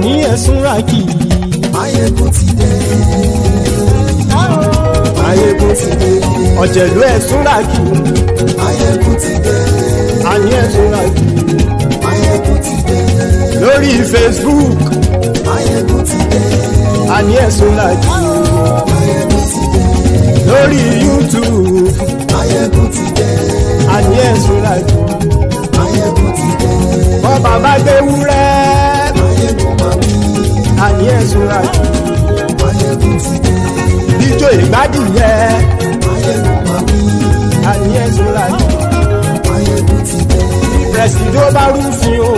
àní ẹ̀sùn ràkì. Maiyegun ti dé. Maiyegun ti dé. Ọ̀jẹ̀lú ẹ̀sùn ràkì. Maiyegun ti dé. Àní ẹ̀sùn ràkì. Maiyegun ti dé. Lórí Facebook. Maiyegun ti dé. Àní ẹ̀sùn ràkì. Maiyegun ti dé. Lórí YouTube. Maiyegun ti dé. Àní ẹ̀sùn ràkì. Maiyegun ti dé. Wọ́n bàbá gbé wúrẹ́. Maiyegun máa wí. Àní ẹ̀sùn ràkì. Maiyegun ti dé. Ijó ìgbádìyẹ. Maiyegun máa wí. Àní ẹ̀sùn ràkì. Maiyegun ti dé. Pẹ̀sìdó bá rúfin o.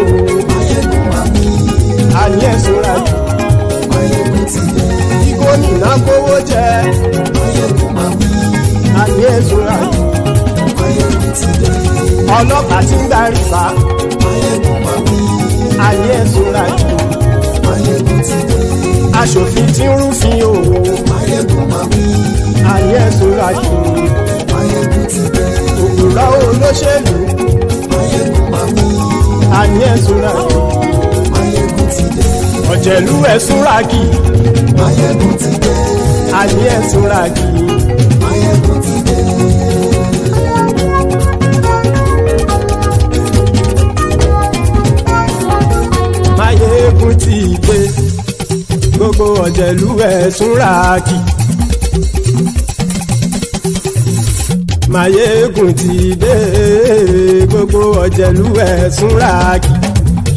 Maiyegun máa wí. Àní ẹ̀sùn ràkì. Maiyegun ti dé. Kí gómìnà kówó jẹ. Maiyegun máa wí. Àní ẹ̀sùn ràkì. Maiyegun ti dé. Ọlọ́pàá tí ń darí bá. Maiyegun máa wí. Àní ẹ̀sùn ràkì. Maiyegun ti dé. Aṣòfin tí ń rúfin o. Maiyegun máa wí. Àní ẹ̀sùn ràkì. Maiyegun ti dé. Òpùrọ́ olóṣèlú. Maiyegun máa wí. Àní ẹ̀sùn ràkì. Maiyegun ti dé. Ọ̀jẹ̀lú ẹ̀sùn ràkì. Maiyegun ti dé. Àní ẹ̀sùn ràkì. Maiyegun ti dé. Maiyegun ti dé. Gbogbo ọ̀jẹ̀lú ẹ̀sùn ràkì. Maiyegun ti dé. Gbogbo ọ̀jẹ̀lú ẹ̀sùn ràkì.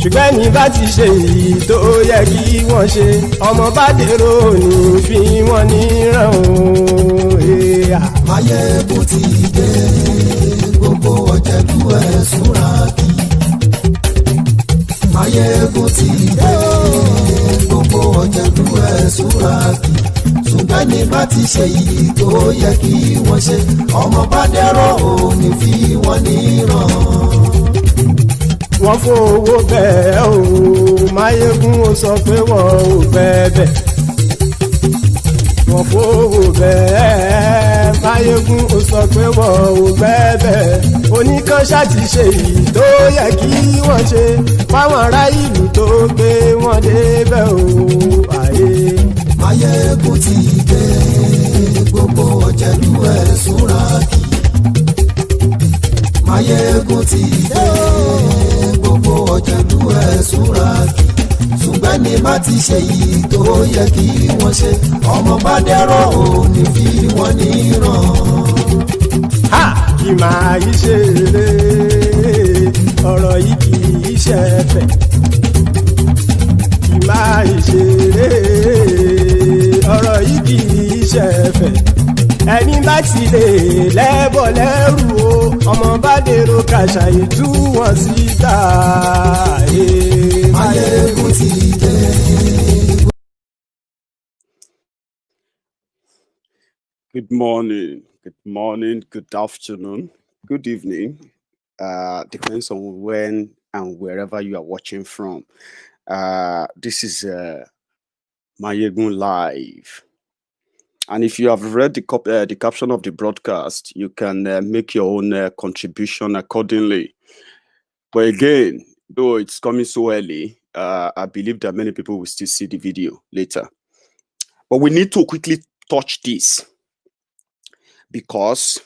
Ṣùgbọ́n ní bá ti ṣe èyí tó yẹ kí wọ́n ṣe, ọmọ bá dèrò ní fi wọ́n níran o. Maiyegun ti dé. Gbogbo ọ̀jẹ̀lú ẹ̀sùn ràkì. Maiyegun ti dé. Gbogbo ọ̀jẹ̀lú ẹ̀sùn ràkì. Ṣùgbọ́n ní bá ti ṣe èyí tó yẹ kí wọ́n ṣe, ọmọ bá dẹ̀rọ̀ ò ní fi wọ́n níran. Wọ́n fowó bẹ́ẹ̀ o, Maiyegun ó sọ pé wọ́n ò fẹ́ bẹ́ẹ̀. Wọ́n fowó bẹ́ẹ̀, Maiyegun ó sọ pé wọ́n ò fẹ́ bẹ́ẹ̀. Oníkan ṣáàtì ṣe èyí tó yẹ kí wọ́n ṣe fáwọn ará ìlú tó gbé wọn débẹ̀ o. Maiyegun ti dé. Gbogbo ọ̀jẹ̀lú ẹ̀sùn ràkì. Maiyegun ti dé. Gbogbo ọ̀jẹ̀lú ẹ̀sùn ràkì. Ṣùgbọ́n ní bá ti ṣe yìí tó yẹ kí wọ́n ṣe, ọmọ bá dẹ̀rọ̀ ò ní fi wọ́n níran. Ha! Kì máa yí ṣe eré, ọ̀rọ̀ yìí kì í ṣe ẹ̀fẹ̀. Kì máa yí ṣe eré, ọ̀rọ̀ yìí kì í ṣe ẹ̀fẹ̀. Ẹni bá ti lè lẹ́bọ̀ lẹ́rù o, ọmọ bá dèrò kàṣà ìtú wọn síta. Maiyegun ti dé. Good morning, good afternoon, good evening. Depends on when and wherever you are watching from. This is Maiyegun Live. And if you have read the caption of the broadcast, you can make your own contribution accordingly. But again, though it's coming so early, I believe that many people will still see the video later. But we need to quickly touch this, because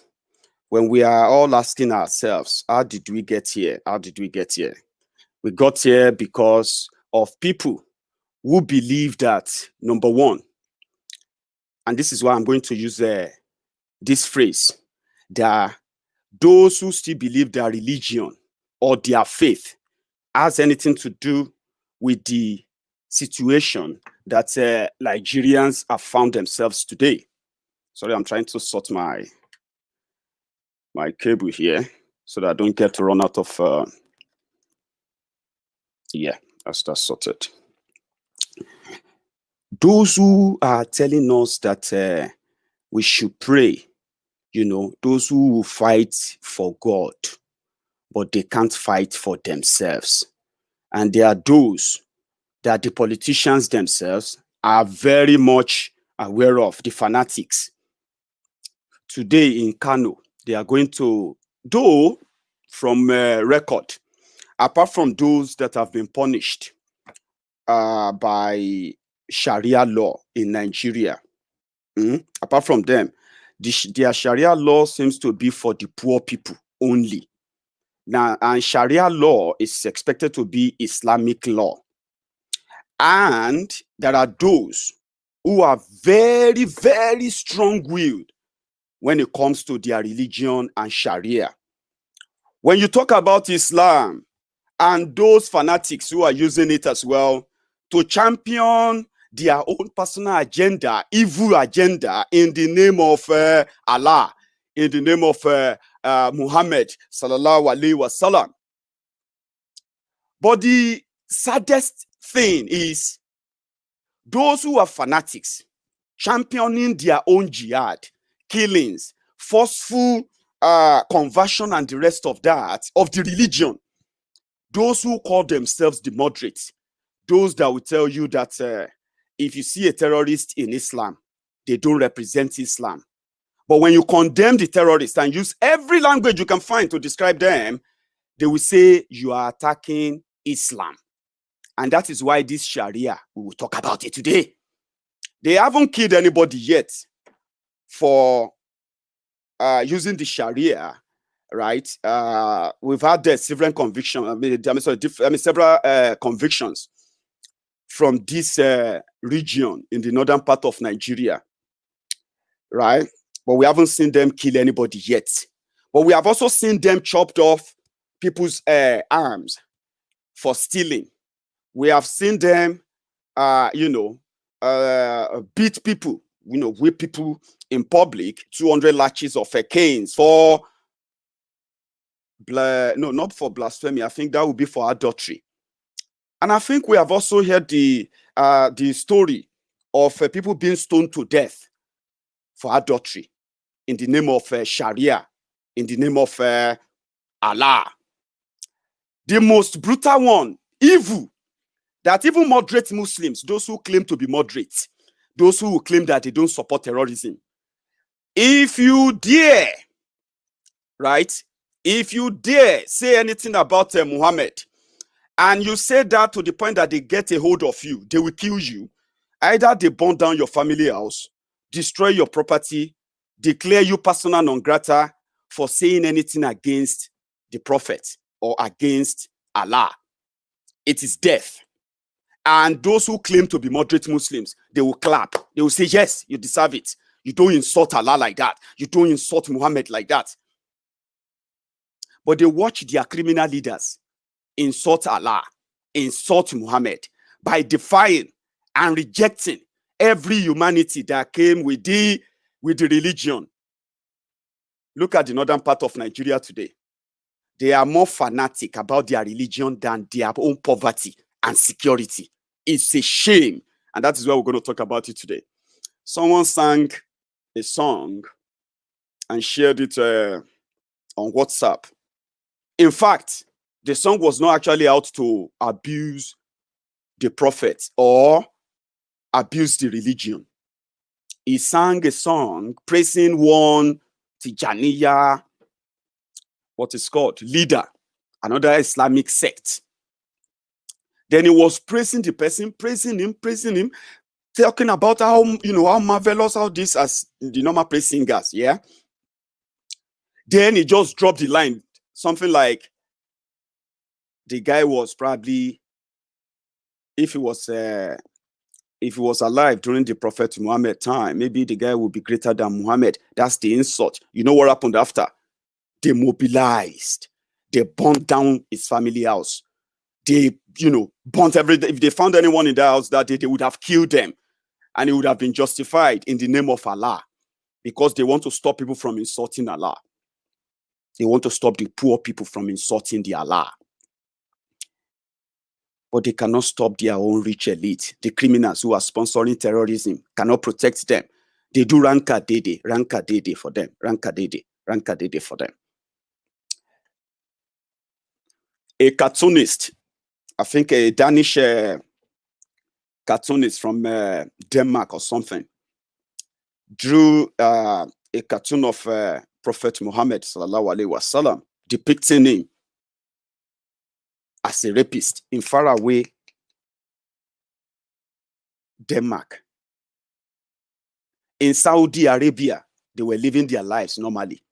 when we are all asking ourselves, how did we get here? How did we get here? We got here because of people who believe that, number one, and this is why I'm going to use this phrase, that those who still believe their religion or their faith has anything to do with the situation that Nigerians have found themselves today. Sorry, I'm trying to sort my cable here so that I don't get run out of... yeah, that's sorted. Those who are telling us that we should pray, those who will fight for God, but they can't fight for themselves. And there are those that the politicians themselves are very much aware of, the fanatics. Today in Kano, they are going to, though from record, apart from those that have been punished, by Sharia law in Nigeria. Apart from them, their Sharia law seems to be for the poor people only. Now, and Sharia law is expected to be Islamic law. And there are those who are very, very strong-willed when it comes to their religion and Sharia. When you talk about Islam and those fanatics who are using it as well to champion their own personal agenda, evil agenda, in the name of Allah, in the name of Muhammad sallallahu alaihi wasallam. But the saddest thing is those who are fanatics championing their own jihad, killings, forceful conversion and the rest of that, of the religion. Those who call themselves the moderates, those that will tell you that if you see a terrorist in Islam, they don't represent Islam. But when you condemn the terrorists and use every language you can find to describe them, they will say you are attacking Islam. And that is why this Sharia, we will talk about it today. They haven't killed anybody yet for using the Sharia, right? We've had several convictions. Several convictions from this region in the northern part of Nigeria, right? But we haven't seen them kill anybody yet. But we have also seen them chopped off people's arms for stealing. We have seen them, beat people, whip people in public, 200 lashes of canes for, not for blasphemy. I think that would be for adultery. And I think we have also heard the story of people being stoned to death for adultery in the name of Sharia, in the name of Allah. The most brutal one, evil, that even moderate Muslims, those who claim to be moderate, those who claim that they don't support terrorism, if you dare, right, if you dare say anything about Muhammad, and you say that to the point that they get a hold of you, they will kill you. Either they burn down your family house, destroy your property, declare you persona non grata for saying anything against the prophet or against Allah. It is death. And those who claim to be moderate Muslims, they will clap. They will say, yes, you deserve it. You don't insult Allah like that. You don't insult Muhammad like that. But they watch their criminal leaders insult Allah, insult Muhammad by defying and rejecting every humanity that came with the religion. Look at the northern part of Nigeria today. They are more fanatic about their religion than their own poverty and security. It's a shame. And that is why we're going to talk about it today. Someone sang a song and shared it on WhatsApp. In fact, the song was not actually out to abuse the prophet or abuse the religion. He sang a song praising one Tijaniya, what is called, leader, another Islamic sect. Then he was praising the person, praising him, talking about how, how marvelous, how this, as the normal praise singers, yeah? Then he just dropped the line, something like, the guy was probably, if he was alive during the Prophet Muhammad time, maybe the guy would be greater than Muhammad. That's the insult. You know what happened after? They mobilized. They burnt down his family house. They, burnt everything. If they found anyone in the house that day, they would have killed them. And it would have been justified in the name of Allah. Because they want to stop people from insulting Allah. They want to stop the poor people from insulting the Allah. But they cannot stop their own rich elite. The criminals who are sponsoring terrorism cannot protect them. They do ranka dede for them. Ranka dede for them. A cartoonist, I think a Danish cartoonist from Denmark or something, drew a cartoon of Prophet Muhammad sallallahu alaihi wasallam, depicting him as a rapist in faraway Denmark. In Saudi Arabia, they were living their lives normally.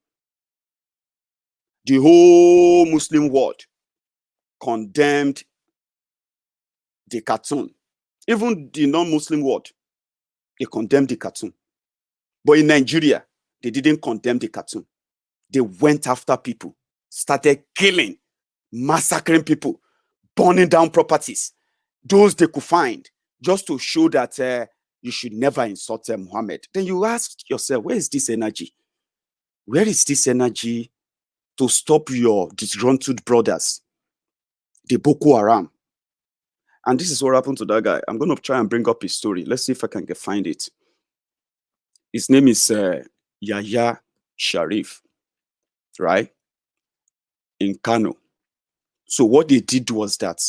The whole Muslim world condemned the cartoon. Even the non-Muslim world, they condemned the cartoon. But in Nigeria, they didn't condemn the cartoon. They went after people, started killing, massacring people, burning down properties, those they could find, just to show that you should never insult Muhammad. Then you ask yourself, where is this energy? Where is this energy to stop your disgruntled brothers, the Boko Haram? And this is what happened to that guy. I'm going to try and bring up his story. Let's see if I can find it. His name is Yahya Sharif, right? In Kano. So what they did was that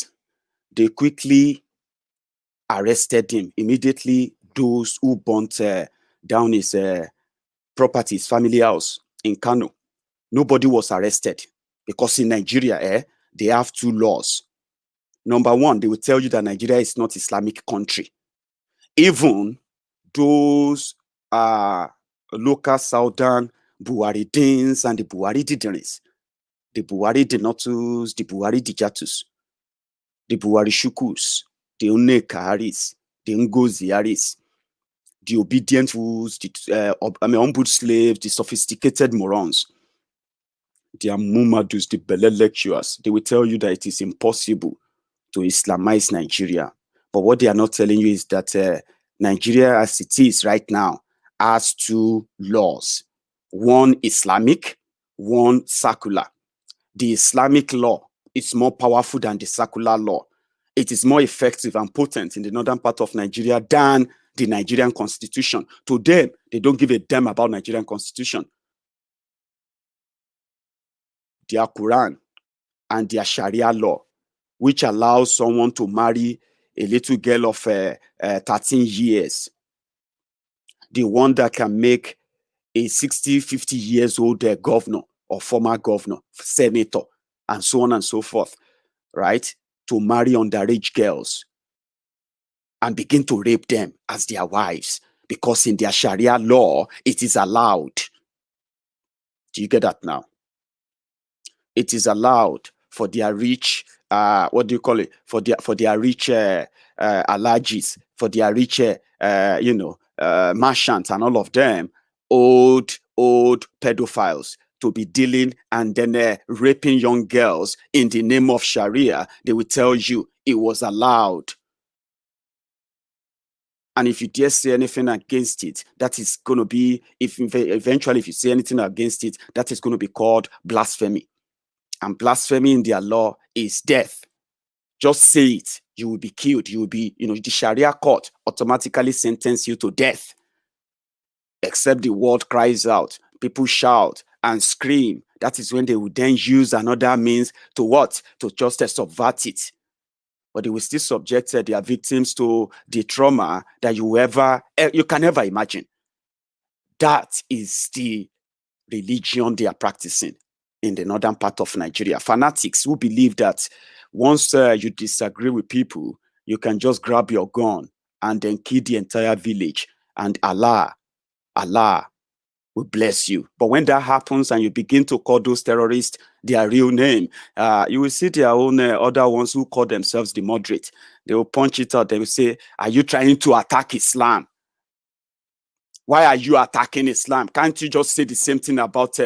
they quickly arrested him. Immediately, those who burnt down his property, his family house in Kano, nobody was arrested. Because in Nigeria, they have two laws. Number one, they will tell you that Nigeria is not Islamic country. Even those local Southern Buharidins and the Buhari Didiris, the Buhari Denotus, the Buhari Dijatus, the Buhari Shukus, the Onekaharis, the Ngoziaris, the obedient fools, the humble slaves, the sophisticated morons, the Amumadus, the Bele lecturers, they will tell you that it is impossible to Islamize Nigeria. But what they are not telling you is that Nigeria, as it is right now, has two laws. One Islamic, one secular. The Islamic law is more powerful than the secular law. It is more effective and potent in the northern part of Nigeria than the Nigerian constitution. To them, they don't give a damn about Nigerian constitution. Their Quran and their Sharia law, which allows someone to marry a little girl of 13 years. The one that can make a 60, 50 years old governor or former governor, senator, and so on and so forth, right? To marry underage girls and begin to rape them as their wives, because in their Sharia law, it is allowed. Do you get that now? It is allowed for their rich, what do you call it? For their rich alajis, for their rich, merchants and all of them, old pedophiles, to be dealing and then raping young girls in the name of Sharia. They will tell you it was allowed. And if you dare say anything against it, that is going to be, eventually if you say anything against it, that is going to be called blasphemy. And blasphemy in their law is death. Just say it, you will be killed. You will be, the Sharia court automatically sentence you to death. Except the word cries out, people shout and scream. That is when they will then use another means to what? To just subvert it. But they will still subject their victims to the trauma that you can never imagine. That is the religion they are practicing in the northern part of Nigeria. Fanatics who believe that once you disagree with people, you can just grab your gun and then kill the entire village, and Allah will bless you. But when that happens and you begin to call those terrorists their real name, you will see their own other ones who call themselves the moderate. They will punch it out. They will say, are you trying to attack Islam? Why are you attacking Islam? Can't you just say the same thing about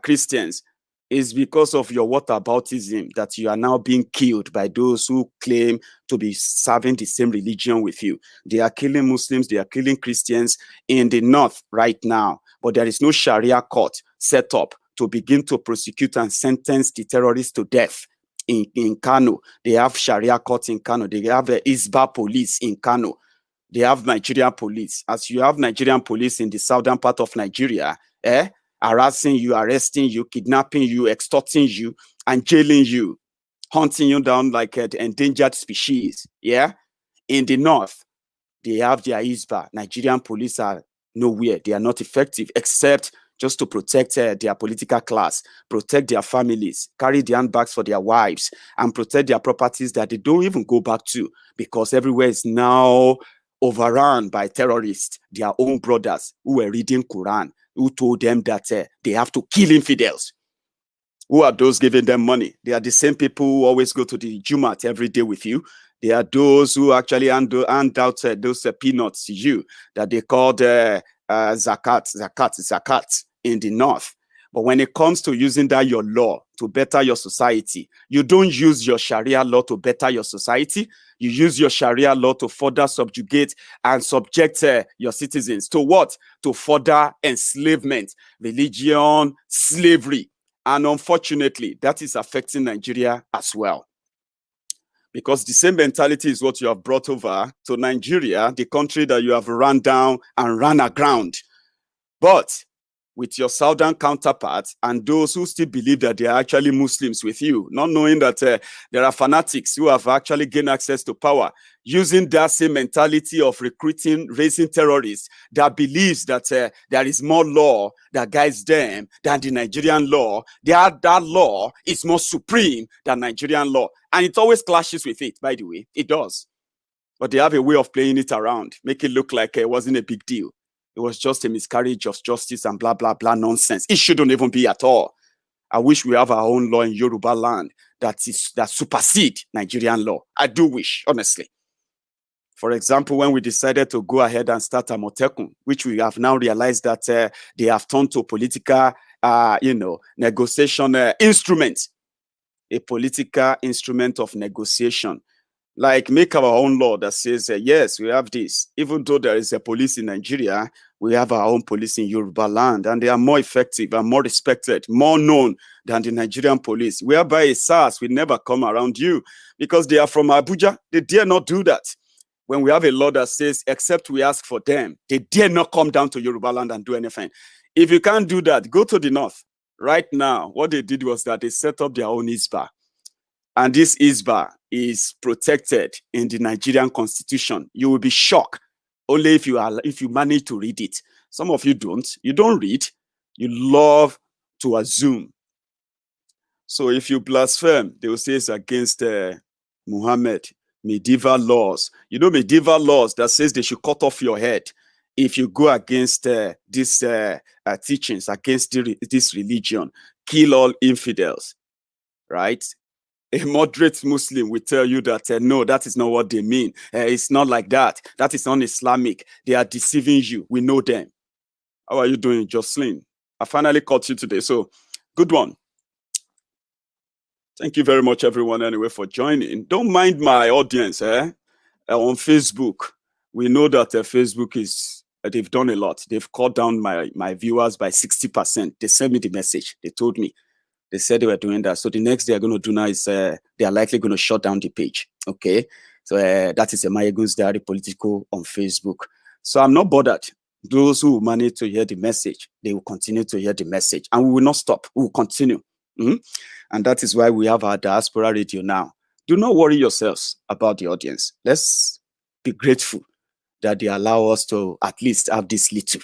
Christians? It's because of your whataboutism that you are now being killed by those who claim to be serving the same religion with you. They are killing Muslims, they are killing Christians in the north right now. But there is no Sharia court set up to begin to prosecute and sentence the terrorists to death. In Kano, they have Sharia court in Kano. They have Isba police in Kano. They have Nigerian police. As you have Nigerian police in the southern part of Nigeria, harassing you, arresting you, kidnapping you, extorting you, and jailing you, hunting you down like the endangered species. Yeah, in the north, they have their Isba. Nigerian police are nowhere. They are not effective except just to protect their political class, protect their families, carry the handbags for their wives, and protect their properties that they don't even go back to, because everywhere is now overrun by terrorists, their own brothers who were reading Quran, who told them that they have to kill infidels. Who are those giving them money? They are the same people who always go to the Jumat every day with you. They are those who actually hand out those peanuts to you that they called zakat in the north. But when it comes to using that your law to better your society, you don't use your Sharia law to better your society. You use your Sharia law to further subjugate and subject your citizens to what? To further enslavement, religion, slavery. And unfortunately, that is affecting Nigeria as well. Because the same mentality is what you have brought over to Nigeria, the country that you have run down and run aground. But with your southern counterparts and those who still believe that they are actually Muslims with you, not knowing that there are fanatics who have actually gained access to power, using that same mentality of recruiting, raising terrorists that believes that there is more law that guides them than the Nigerian law. That law is more supreme than Nigerian law. And it always clashes with it, by the way. It does. But they have a way of playing it around, make it look like it wasn't a big deal. It was just a miscarriage of justice and blah, blah, blah nonsense. It shouldn't even be at all. I wish we have our own law in Yoruba land that supersede Nigerian law. I do wish, honestly. For example, when we decided to go ahead and start Amotekun, which we have now realized that they have turned to political, negotiation instrument, a political instrument of negotiation. Like, make our own law that says, yes, we have this. Even though there is a police in Nigeria, we have our own police in Yoruba land, and they are more effective and more respected, more known than the Nigerian police. Whereby a SARS will never come around you because they are from Abuja. They dare not do that. When we have a law that says, except we ask for them, they dare not come down to Yoruba land and do anything. If you can't do that, go to the north. Right now, what they did was that they set up their own ISBA. And this ISBA is protected in the Nigerian constitution. You will be shocked only if you manage to read it. Some of you don't. You don't read. You love to assume. So if you blaspheme, they will say it's against Muhammad, medieval laws. You know, medieval laws that says they should cut off your head if you go against these teachings, against this religion, kill all infidels, right? A moderate Muslim will tell you that, no, that is not what they mean. It's not like that. That is non-Islamic. They are deceiving you. We know them. How are you doing, Jocelyn? I finally caught you today. So, good one. Thank you very much, everyone, anyway, for joining. Don't mind my audience on Facebook. We know that Facebook is, they've done a lot. They've cut down my viewers by 60%. They sent me the message. They told me. They said they were doing that. So the next they're going to do now is they are likely going to shut down the page. Okay. So that is a Maiyegun's Diary Political on Facebook. So I'm not bothered. Those who manage to hear the message, they will continue to hear the message. And we will not stop. We will continue. And that is why we have our diaspora radio now. Do not worry yourselves about the audience. Let's be grateful that they allow us to at least have this little,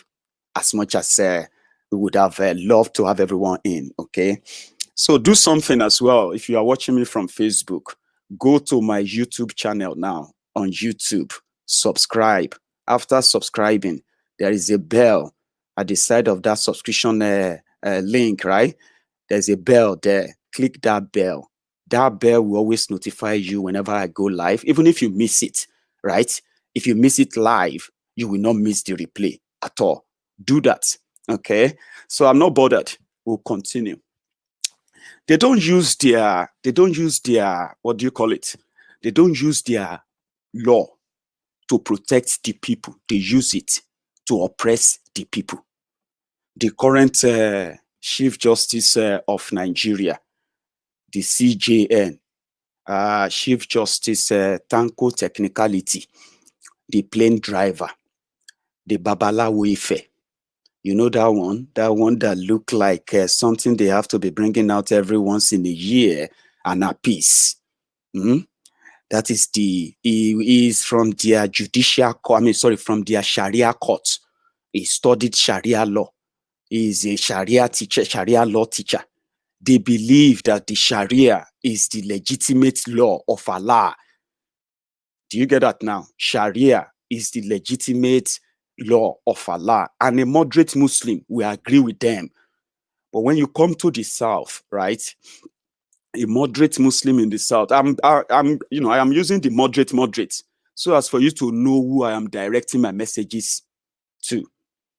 as much as we would have loved to have everyone in. Okay. So do something as well. If you are watching me from Facebook, go to my YouTube channel now on YouTube. Subscribe. After subscribing, there is a bell at the side of that subscription link, right? There's a bell there. Click that bell. That bell will always notify you whenever I go live, even if you miss it, right? If you miss it live, you will not miss the replay at all. Do that, okay? So I'm not bothered. We'll continue. They don't use their, what do you call it? They don't use their law to protect the people. They use it to oppress the people. The current Chief Justice of Nigeria, the CJN, Chief Justice Tanko Technicality, the plane driver, the Babalawo Ife. You know that one that look like something they have to be bringing out every once in a year and a piece. That is he is from their judicial court, from their Sharia court. He studied Sharia law. He is a Sharia teacher, Sharia law teacher. They believe that the Sharia is the legitimate law of Allah. Do you get that now? Sharia is the legitimate law of Allah, and a moderate Muslim will agree with them. But when you come to the South, right, a moderate Muslim in the South, I am using the moderate, so as for you to know who I am directing my messages to,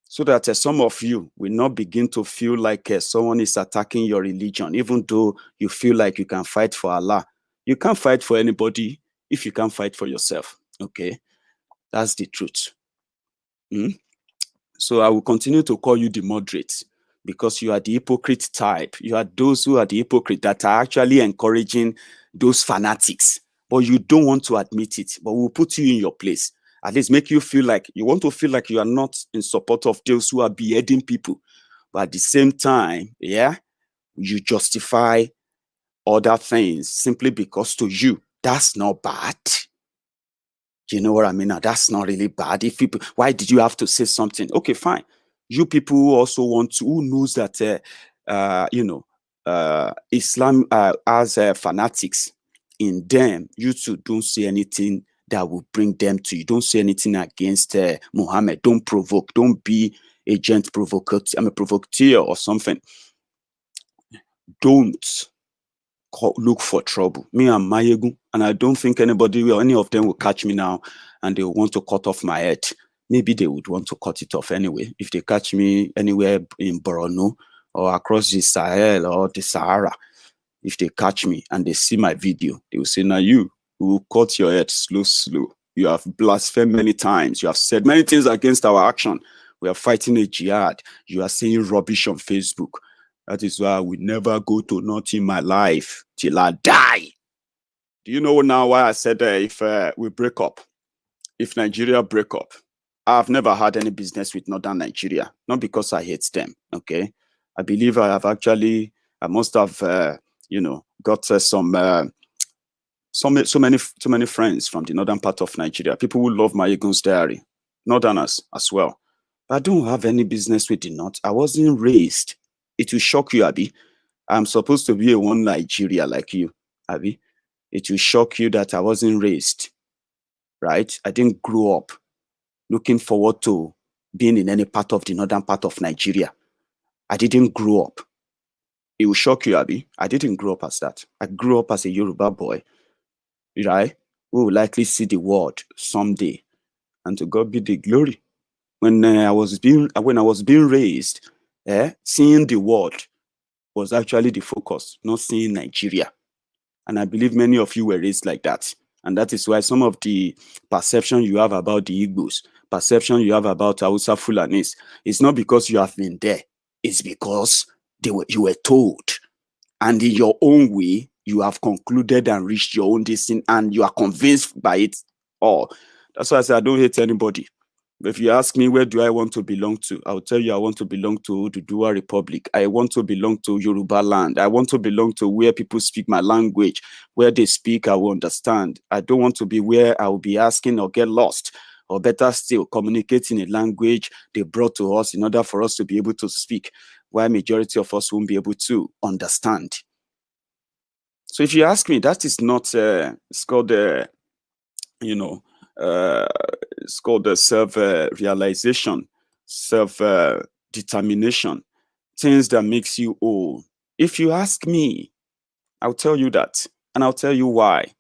so that some of you will not begin to feel like someone is attacking your religion, even though you feel like you can fight for Allah. You can't fight for anybody if you can't fight for yourself. Okay, that's the truth. So I will continue to call you the moderate, because you are the hypocrite type. You are those who are the hypocrite that are actually encouraging those fanatics, but you don't want to admit it. But we'll put you in your place. At least make you feel like you want to feel like you are not in support of those who are beheading people. But at the same time, yeah, you justify other things simply because to you, that's not bad. You know what I mean? Now, that's not really bad. If people, why did you have to say something? Okay, fine. You people who also want to, who knows that, Islam as fanatics in them, you two don't say anything that will bring them to you. Don't say anything against Muhammad. Don't provoke. Don't be agent provocateur or something. Don't look for trouble. Me and Maiyegun, and I don't think anybody or any of them will catch me now and they will want to cut off my head. Maybe they would want to cut it off anyway. If they catch me anywhere in Borno or across the Sahel or the Sahara, if they catch me and they see my video, they will say, now you will cut your head slow. You have blasphemed many times. You have said many things against our action. We are fighting a jihad. You are saying rubbish on Facebook. That is why I will never go to North in my life till I die. Do you know now why I said if we break up, if Nigeria break up, I've never had any business with Northern Nigeria, not because I hate them, okay? I believe I must have, got so many friends from the northern part of Nigeria, people who love Maiyegun's diary, Northerners as well. But I don't have any business with the North. I wasn't raised. It will shock you, Abi. I'm supposed to be a one Nigeria like you, Abi. It will shock you that I wasn't raised, right? I didn't grow up looking forward to being in any part of the northern part of Nigeria. I didn't grow up. It will shock you, Abi. I didn't grow up as that. I grew up as a Yoruba boy, right? We will likely see the world someday, and to God be the glory. When I was being raised, seeing the world was actually the focus, not seeing Nigeria. And I believe many of you were raised like that. And that is why some of the perception you have about the Igbos, perception you have about Hausa Fulanis, it's not because you have been there. It's because you were told. And in your own way, you have concluded and reached your own destiny, and you are convinced by it all. That's why I say I don't hate anybody. But if you ask me, where do I want to belong to? I'll tell you, I want to belong to the Dua Republic. I want to belong to Yoruba land. I want to belong to where people speak my language. Where they speak, I will understand. I don't want to be where I will be asking or get lost. Or better still, communicate in a language they brought to us in order for us to be able to speak, while majority of us won't be able to understand. So if you ask me, that is not, it's called, it's called the self-realization, self-determination, things that makes you old. If you ask me, I'll tell you that, and I'll tell you why.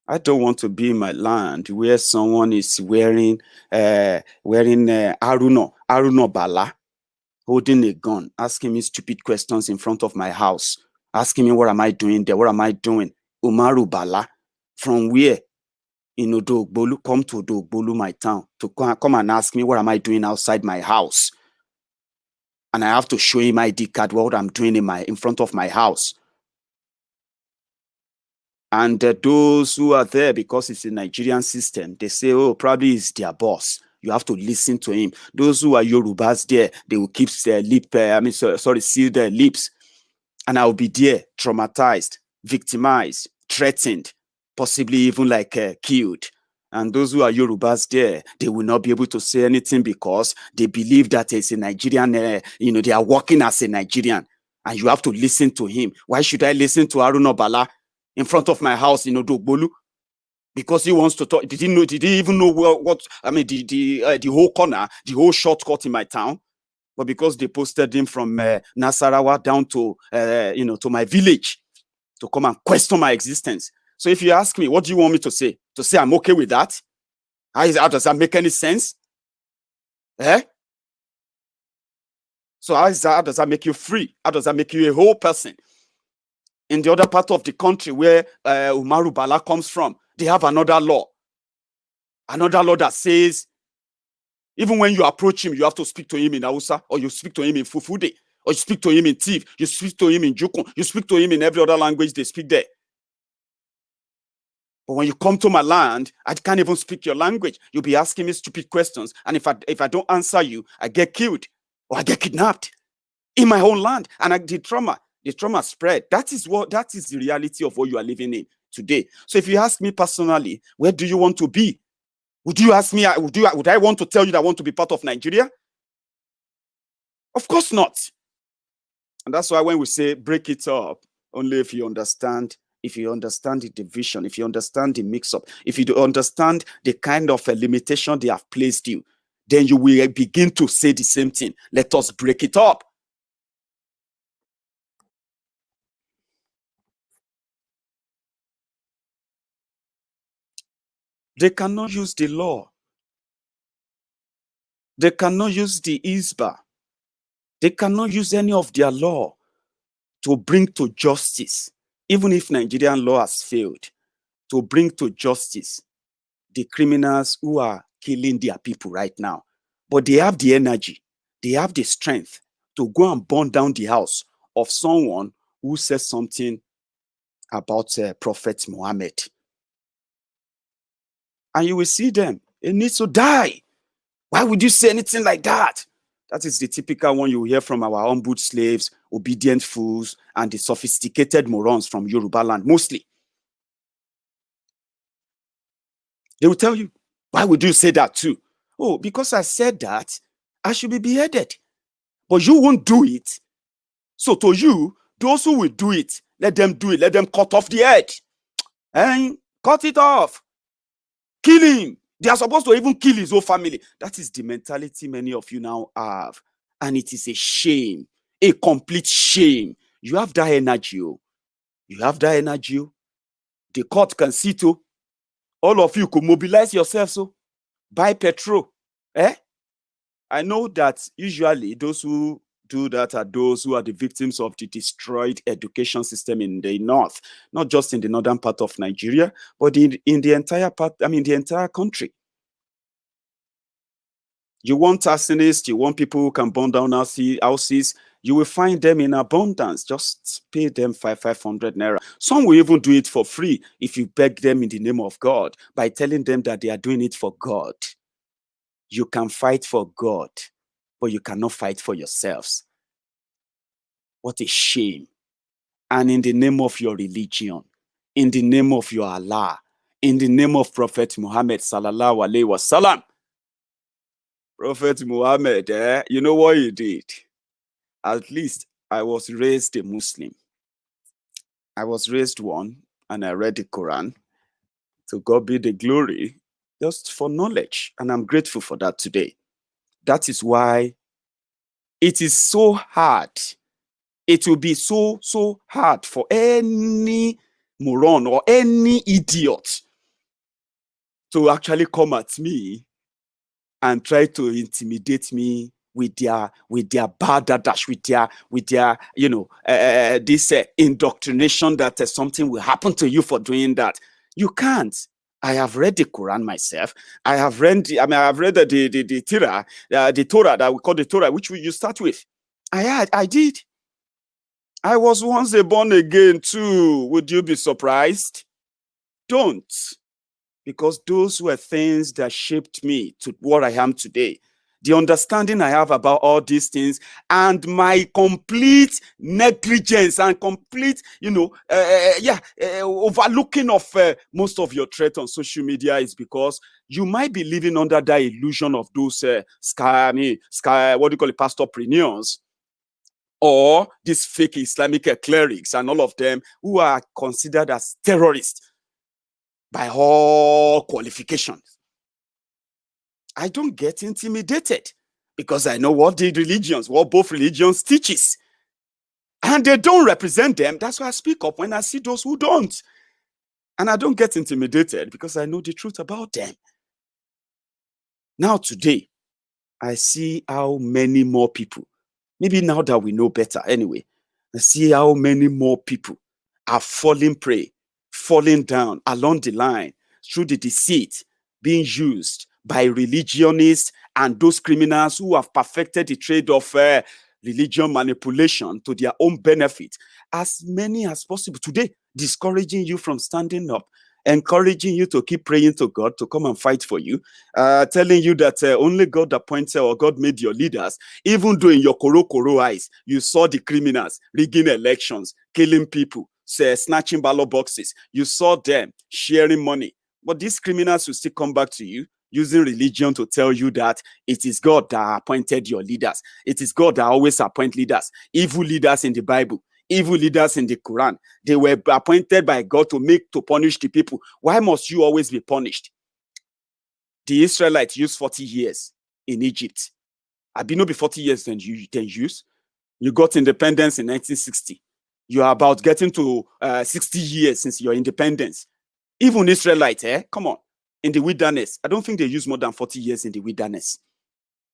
I don't want to be in my land where someone is wearing Aruno Bala, holding a gun, asking me stupid questions in front of my house, asking me what am I doing there, what am I doing? Umaru Bala, from where? In Odogbolu, come to Odogbolu, my town, to come and ask me what am I doing outside my house. And I have to show him my ID card, what I'm doing in front of my house. And those who are there, because it's a Nigerian system, they say, oh, probably it's their boss. You have to listen to him. Those who are Yorubas there, they will keep their seal their lips. And I'll be there, traumatized, victimized, threatened, possibly even like killed. And those who are Yorubas there, they will not be able to say anything because they believe that it's a Nigerian, they are working as a Nigerian. And you have to listen to him. Why should I listen to Haruna Bala in front of my house in Odogbolu? because he wants to talk. Did he even know what I mean, the whole corner, the whole shortcut in my town? But because they posted him from Nasarawa down to to my village to come and question my existence. So if you ask me, what do you want me to say? To say I'm okay with that? How does that make any sense? So how does that make you free? How does that make you a whole person? In the other part of the country where Umaru Bala comes from, they have another law. Another law that says, even when you approach him, you have to speak to him in Hausa, or you speak to him in Fufude, or you speak to him in Tiv, you speak to him in Jukun, you speak to him in every other language they speak there. But when you come to my land, I can't even speak your language. You'll be asking me stupid questions. And if I don't answer you, I get killed or I get kidnapped in my own land. And the trauma spread. That is the reality of what you are living in today. So if you ask me personally, where do you want to be? Would you ask me, would I want to tell you that I want to be part of Nigeria? Of course not. And that's why when we say break it up, only if you understand the division, if you understand the mix-up, if you understand the kind of limitation they have placed you, then you will begin to say the same thing. Let us break it up. They cannot use the law. They cannot use the ISBA. They cannot use any of their law to bring to justice, even if Nigerian law has failed, to bring to justice the criminals who are killing their people right now. But they have the energy, they have the strength to go and burn down the house of someone who says something about Prophet Muhammad. And you will see them. It needs to die. Why would you say anything like that? That is the typical one you hear from our humbled slaves, obedient fools, and the sophisticated morons from Yoruba land, mostly. They will tell you, why would you say that too? Oh, because I said that, I should be beheaded. But you won't do it. So to you, those who will do it, let them do it. Let them cut off the head. And cut it off. Kill him. They are supposed to even kill his whole family. That is the mentality many of you now have. And it is a shame. A complete shame. You have that energy. You have that energy. The court can see to. All of you could mobilize yourselves. So buy petrol. I know that usually those who do that are those who are the victims of the destroyed education system in the north, not just in the northern part of Nigeria, but in the entire part, the entire country. You want arsonists, you want people who can burn down houses, you will find them in abundance. Just pay them 500 naira. Some will even do it for free if you beg them in the name of God by telling them that they are doing it for God. You can fight for God, but you cannot fight for yourselves. What a shame. And in the name of your religion, in the name of your Allah, in the name of Prophet Muhammad sallallahu alaihi wasallam, Prophet Muhammad, you know what he did? At least I was raised a Muslim. I was raised one, and I read the Quran. To God be the glory, just for knowledge. And I'm grateful for that today. That is why it is so hard. It will be so hard for any moron or any idiot to actually come at me and try to intimidate me with their balderdash, with their this indoctrination that something will happen to you for doing that. You can't. I have read the Quran myself. I have read the Torah, the Torah that we call the Torah, which you start with. I did. I was once a born again too. Would you be surprised? Don't. Because those were things that shaped me to what I am today. The understanding I have about all these things and my complete negligence and complete, overlooking of most of your threat on social media is because you might be living under that illusion of those pastorpreneurs, or these fake Islamic clerics and all of them who are considered as terrorists. by all qualifications. I don't get intimidated because I know what both religions teaches. And they don't represent them. That's why I speak up when I see those who don't. And I don't get intimidated because I know the truth about them. Now today, I see how many more people, maybe now that we know better anyway, I see how many more people are falling prey, falling down along the line through the deceit being used by religionists and those criminals who have perfected the trade of religion manipulation to their own benefit. As many as possible today, discouraging you from standing up, encouraging you to keep praying to God to come and fight for you, telling you that only God appointed or God made your leaders, even though in your koro eyes, you saw the criminals rigging elections, killing people, snatching ballot boxes. You saw them sharing money. But these criminals will still come back to you using religion to tell you that it is God that appointed your leaders. It is God that always appoints leaders, evil leaders in the Bible, evil leaders in the Quran. They were appointed by God to punish the people. Why must you always be punished? The Israelites used 40 years in Egypt. I've been over 40 years than you use. You got independence in 1960. You are about getting to 60 years since your independence. Even Israelites, come on, in the wilderness, I don't think they used more than 40 years in the wilderness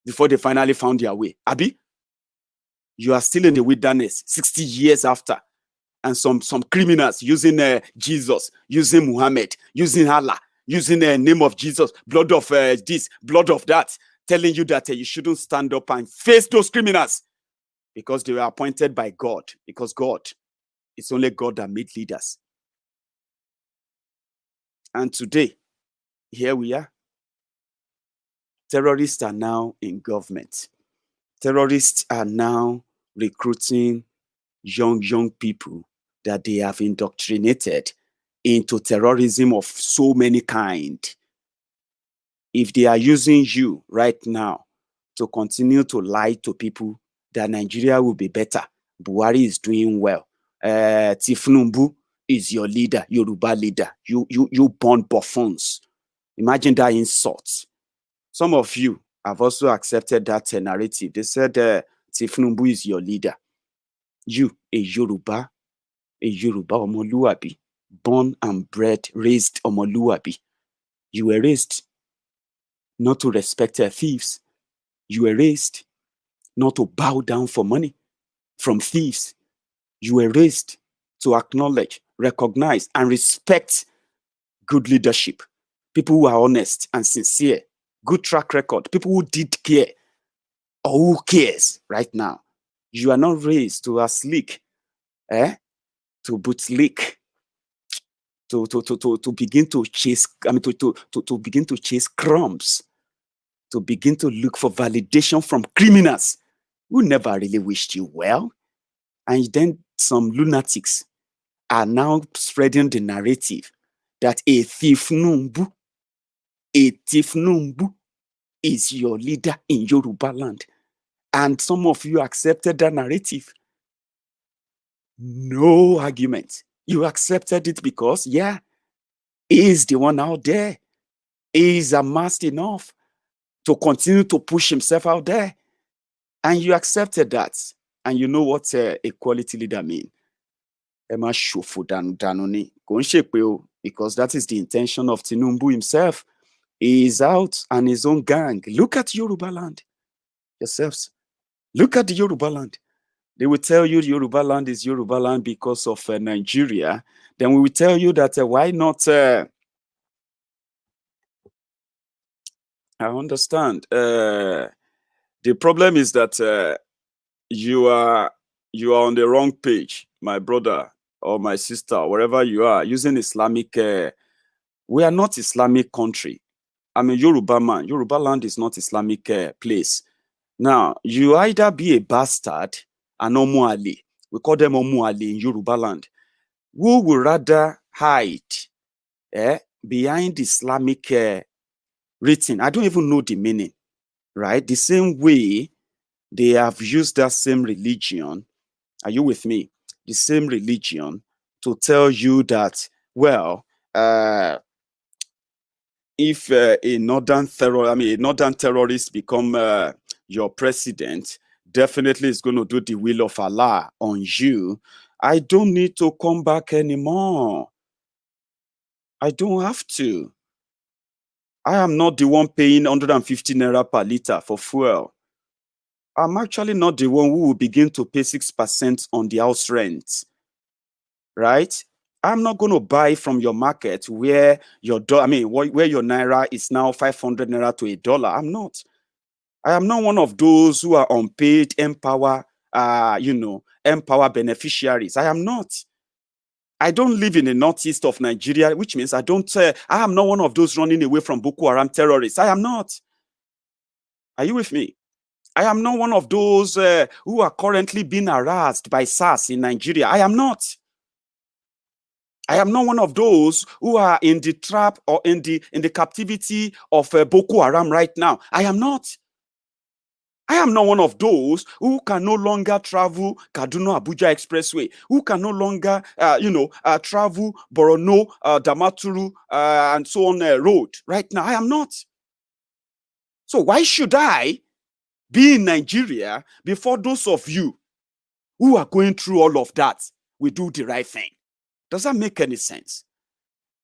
before they finally found their way. Abi, you are still in the wilderness 60 years after, and some criminals using Jesus, using Muhammad, using Allah, using the name of Jesus, blood of this, blood of that, telling you that you shouldn't stand up and face those criminals because they were appointed by God, because God, it's only God that made leaders. And today, here we are. Terrorists are now in government. Terrorists are now recruiting young people that they have indoctrinated into terrorism of so many kinds. If they are using you right now to continue to lie to people that Nigeria will be better, Buhari is doing well, Tifnumbu is your leader, Yoruba leader, you born buffoons. Imagine that insult. Some of you have also accepted that narrative. They said Tifnumbu is your leader. You, a Yoruba Omoluabi, born and bred, raised Omoluabi. You were raised not to respect thieves. You were raised not to bow down for money from thieves. You were raised to acknowledge, recognize, and respect good leadership. People who are honest and sincere, good track record, people who did care or who cares right now. You are not raised to a slick, to bootlick, to begin to chase, to begin to chase crumbs, to begin to look for validation from criminals who never really wished you well. And then some lunatics are now spreading the narrative that a thief numbu is your leader in Yoruba land. And some of you accepted that narrative. No argument. You accepted it because, he is the one out there. He is amassed enough to continue to push himself out there. And you accepted that. And you know what a quality leader means. Because that is the intention of Tinubu himself. He is out and his own gang. Look at Yoruba land yourselves. Look at the Yoruba land. They will tell you Yoruba land is Yoruba land because of Nigeria. Then we will tell you that why not? I understand. The problem is that you are on the wrong page, my brother or my sister, wherever you are, using Islamic. We are not Islamic country. I'm a Yoruba man. Yoruba land is not Islamic place. Now, you either be a bastard and Omu Ali. We call them Omu Ali in Yoruba land. Who would rather hide behind Islamic written? I don't even know the meaning, right? The same way they have used that same religion. Are you with me? The same religion to tell you that, well, if a northern terrorist become your president, definitely is going to do the will of Allah on you. I don't need to come back anymore. I don't have to. I am not the one paying 150 naira per liter for fuel. I'm actually not the one who will begin to pay 6% on the house rent, right? I'm not going to buy from your market where your where your naira is now 500 naira to $1. I'm not. I am not one of those who are unpaid empower beneficiaries. I am not. I don't live in the northeast of Nigeria, which means I am not one of those running away from Boko Haram terrorists. I am not. Are you with me? I am not one of those who are currently being harassed by SARS in Nigeria. I am not. I am not one of those who are in the trap or in the captivity of Boko Haram right now. I am not. I am not one of those who can no longer travel Kaduna Abuja Expressway, who can no longer, travel Borno, Damaturu, and so on road right now. I am not. So why should I be in Nigeria before those of you who are going through all of that will do the right thing? Does that make any sense?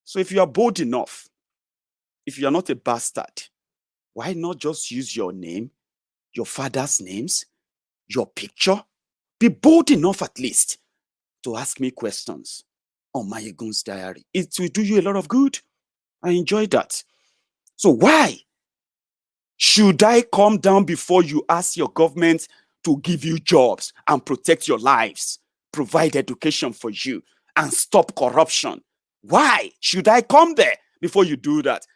So if you are bold enough, if you are not a bastard, why not just use your name, your father's names, your picture? Be bold enough at least to ask me questions on Maiyegun's diary. It will do you a lot of good. I enjoy that. So why should I come down before you ask your government to give you jobs and protect your lives, provide education for you, and stop corruption? Why should I come there before you do that?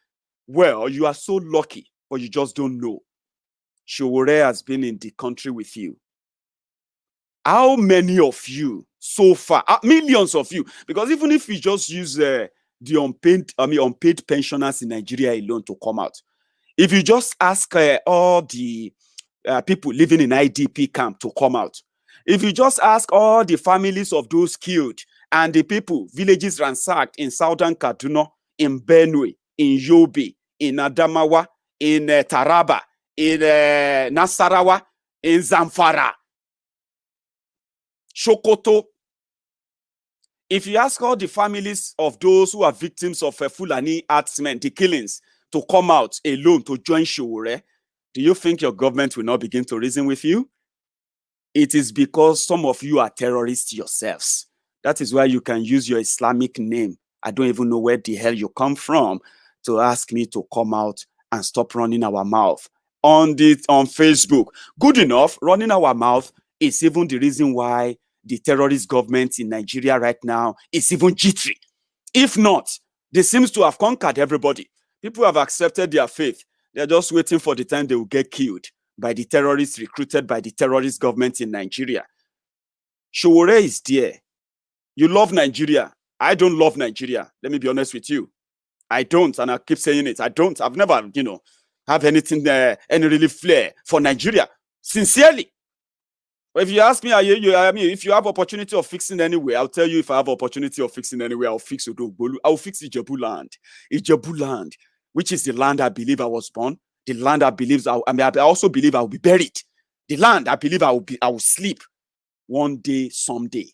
Well, you are so lucky, but you just don't know. Sowore has been in the country with you. How many of you so far? Millions of you. Because even if we just use the unpaid pensioners in Nigeria alone to come out, if you just ask all the people living in IDP camp to come out, if you just ask all the families of those killed and the people, villages ransacked in southern Kaduna, in Benue, in Yobe, in Adamawa, in Taraba, in Nasarawa, in Zamfara, Sokoto. If you ask all the families of those who are victims of Fulani herdsmen, the killings, to come out alone to join Sowore, do you think your government will not begin to reason with you? It is because some of you are terrorists yourselves. That is why you can use your Islamic name. I don't even know where the hell you come from to ask me to come out and stop running our mouth on Facebook. Good enough, running our mouth is even the reason why the terrorist government in Nigeria right now is even jittery. If not, they seem to have conquered everybody. People have accepted their faith. They're just waiting for the time they will get killed by the terrorists recruited by the terrorist government in Nigeria. Sowore is there. You love Nigeria. I don't love Nigeria. Let me be honest with you. I don't, and I keep saying it. I don't. I've never, have anything there, any really flair for Nigeria. Sincerely. But if you ask me, if you have opportunity of fixing anywhere, I'll tell you if I have opportunity of fixing anywhere, I'll fix Odogbolu. I'll fix Ijebu land, which is the land I believe I was born. The land I believe I also believe I will be buried. The land I believe I will sleep one day, someday.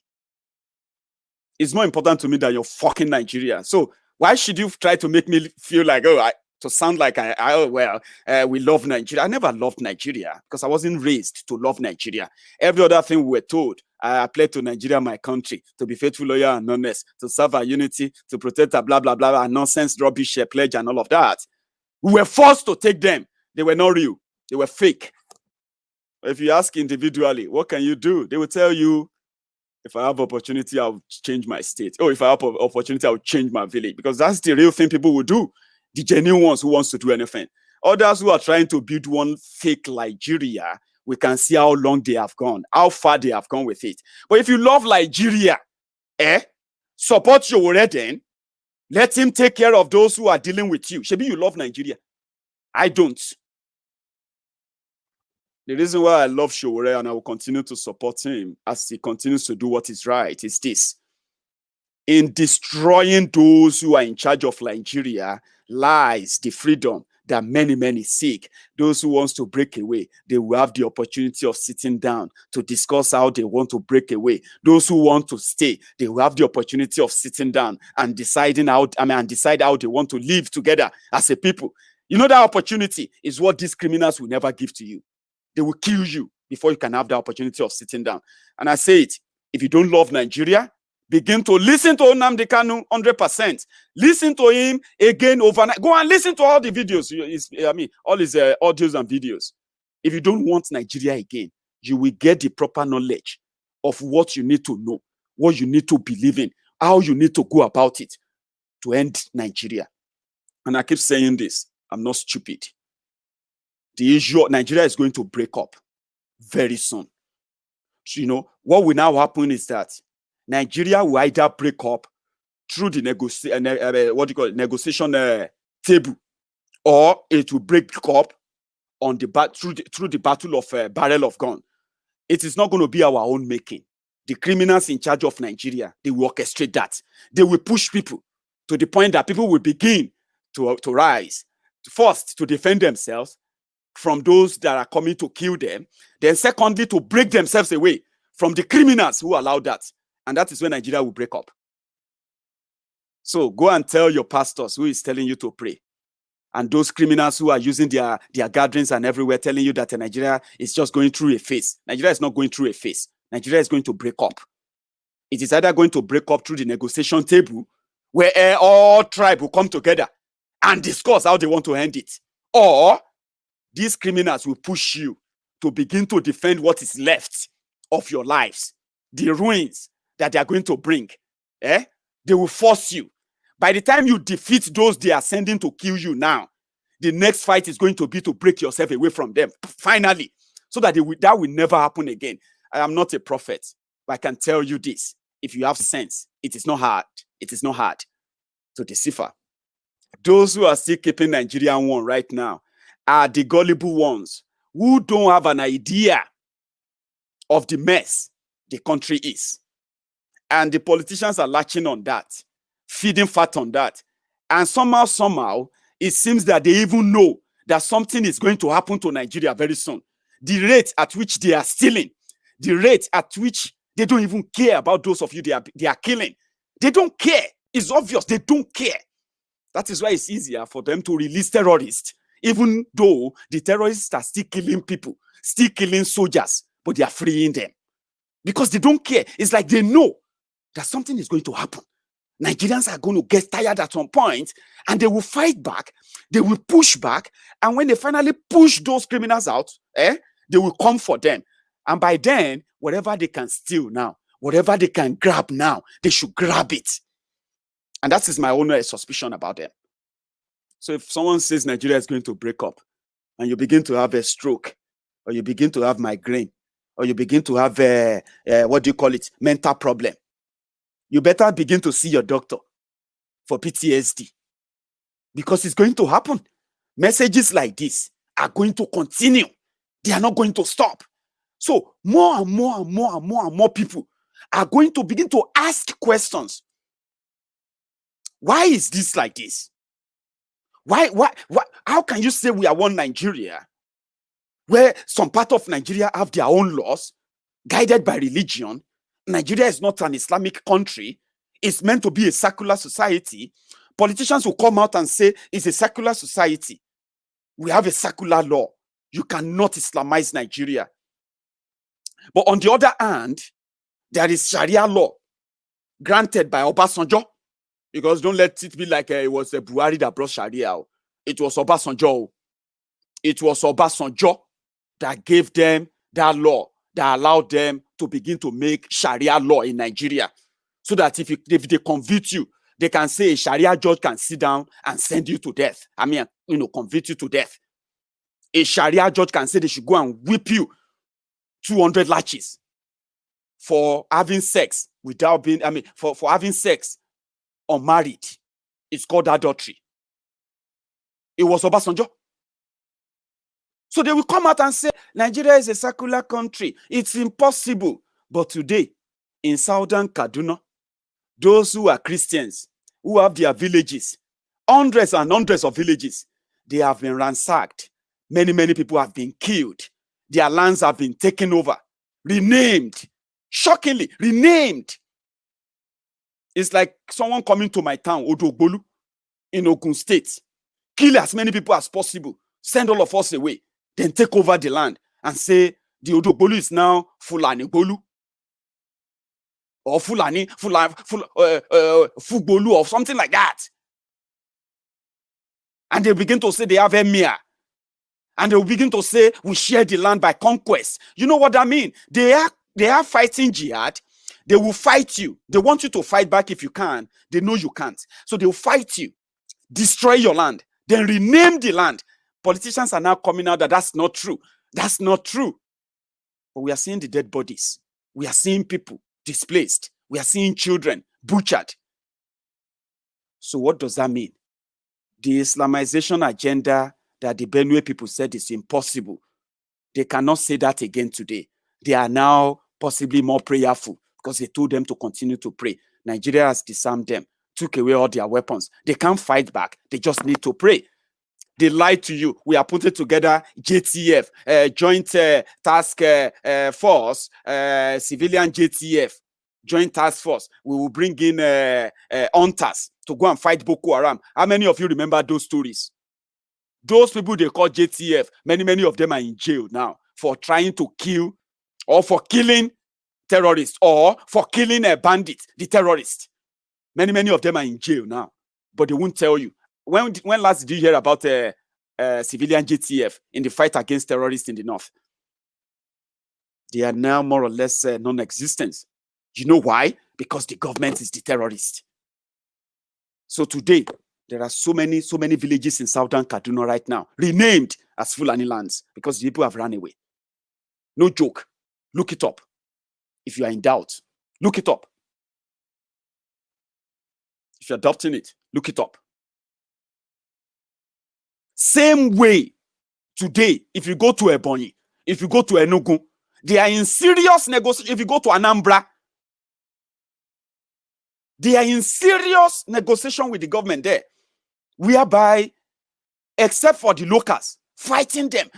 It's more important to me than your fucking Nigeria. So why should you try to make me feel like, to sound like we love Nigeria? I never loved Nigeria because I wasn't raised to love Nigeria. Every other thing we were told, I pledge to Nigeria, my country, to be faithful, loyal, and honest, to serve our unity, to protect our blah, blah, blah, and nonsense, rubbish, pledge, and all of that. We were forced to take them. They were not real. They were fake. If you ask individually, what can you do? They will tell you, if I have opportunity, I'll change my state. Or if I have opportunity, I'll change my village. Because that's the real thing people will do. The genuine ones who wants to do anything. Others who are trying to build one fake Nigeria, we can see how long they have gone, how far they have gone with it. But if you love Nigeria, support Sowore then. Let him take care of those who are dealing with you. Shebi, you love Nigeria. I don't. The reason why I love Sowore and I will continue to support him as he continues to do what is right is this. In destroying those who are in charge of Nigeria, lies the freedom that many seek. Those who wants to break away, they will have the opportunity of sitting down to discuss how they want to break away. Those who want to stay, they will have the opportunity of sitting down and deciding how, and decide how they want to live together as a people. You know, that opportunity is what these criminals will never give to you. They will kill you before you can have the opportunity of sitting down. And I say it, if you don't love Nigeria, begin to listen to Nnamdi Kanu 100%. Listen to him again overnight. Go and listen to all the videos. All his audios and videos. If you don't want Nigeria again, you will get the proper knowledge of what you need to know, what you need to believe in, how you need to go about it to end Nigeria. And I keep saying this, I'm not stupid. The issue, Nigeria is going to break up very soon. So, you know, what will now happen is that Nigeria will either break up through the negotiation table, or it will break up on the through the battle of barrel of gun. It is not going to be our own making. The criminals in charge of Nigeria, they will orchestrate that. They will push people to the point that people will begin to rise. First, to defend themselves from those that are coming to kill them. Then secondly, to break themselves away from the criminals who allow that. And that is when Nigeria will break up. So go and tell your pastors who is telling you to pray. And those criminals who are using their gatherings and everywhere telling you that Nigeria is just going through a phase. Nigeria is not going through a phase. Nigeria is going to break up. It is either going to break up through the negotiation table, where all tribes will come together and discuss how they want to end it. Or these criminals will push you to begin to defend what is left of your lives, the ruins that they are going to bring. They will force you. By the time you defeat those they are sending to kill you now, the next fight is going to be to break yourself away from them, finally, so that that will never happen again. I am not a prophet, but I can tell you this. If you have sense, it is not hard. It is not hard to decipher. Those who are still keeping Nigeria one right now are the gullible ones who don't have an idea of the mess the country is. And the politicians are latching on that, feeding fat on that. And somehow, it seems that they even know that something is going to happen to Nigeria very soon. The rate at which they are stealing, the rate at which they don't even care about those of you they are killing. They don't care. It's obvious they don't care. That is why it's easier for them to release terrorists, even though the terrorists are still killing people, still killing soldiers, but they are freeing them. Because they don't care. It's like they know that something is going to happen. Nigerians are going to get tired at some point, and they will fight back. They will push back. And when they finally push those criminals out, they will come for them. And by then, whatever they can steal now, whatever they can grab now, they should grab it. And that is my own suspicion about them. So if someone says Nigeria is going to break up, and you begin to have a stroke, or you begin to have migraine, or you begin to have mental problem, you better begin to see your doctor for PTSD, because it's going to happen. Messages like this are going to continue. They are not going to stop. So more and more people are going to begin to ask questions. Why is this like this? Why? How can you say we are one Nigeria, where some part of Nigeria have their own laws guided by religion? Nigeria is not an Islamic country. It's meant to be a secular society. Politicians will come out and say it's a secular society. We have a secular law. You cannot Islamize Nigeria. But on the other hand, there is Sharia law granted by Obasanjo. Because don't let it be like it was Buhari that brought Sharia. It was Obasanjo. It was Obasanjo that gave them that law that allowed them to begin to make Sharia law in Nigeria. So that if they convict you, they can say a Sharia judge can sit down and send you to death. Convict you to death. A Sharia judge can say they should go and whip you 200 lashes for having sex without being, for having sex unmarried. It's called adultery. It was Obasanjo. So they will come out and say Nigeria is a secular country. It's impossible. But today, in southern Kaduna, those who are Christians, who have their villages Hundreds and hundreds of villages, they have been ransacked. Many, many people have been killed. Their lands have been taken over, renamed. Shockingly, renamed. It's like someone coming to my town, Odogbolu, in Ogun State, kill as many people as possible, send all of us away, then take over the land and say the Odogbolu is now Fulani Bolu. Or Fulani, Fugbolu, or something like that. And they begin to say they have emir. And they will begin to say we share the land by conquest. You know what that means? They are fighting jihad. They will fight you. They want you to fight back if you can. They know you can't. So they will fight you, destroy your land, then rename the land. Politicians are now coming out that that's not true. That's not true. But we are seeing the dead bodies. We are seeing people displaced. We are seeing children butchered. So what does that mean? The Islamization agenda that the Benue people said is impossible. They cannot say that again today. They are now possibly more prayerful because they told them to continue to pray. Nigeria has disarmed them, took away all their weapons. They can't fight back. They just need to pray. They lied to you. We are putting together JTF, Joint Task Force, Civilian JTF, Joint Task Force. We will bring in hunters to go and fight Boko Haram. How many of you remember those stories? Those people they call JTF, many of them are in jail now for trying to kill or for killing terrorists or for killing a bandit, the terrorist. Many of them are in jail now, but they won't tell you. When last did you hear about civilian JTF in the fight against terrorists in the north? They are now more or less non-existent. You know why? Because the government is the terrorist. So today, there are so many villages in southern Kaduna right now, renamed as Fulani lands because the people have run away. No joke. Look it up. If you are in doubt, look it up. If you're adopting it, look it up. Same way today, if you go to Ebonyi, if you go to Enugu, they are in serious negotiation. If you go to Anambra, they are in serious negotiation with the government there, whereby, except for the locals, fighting them,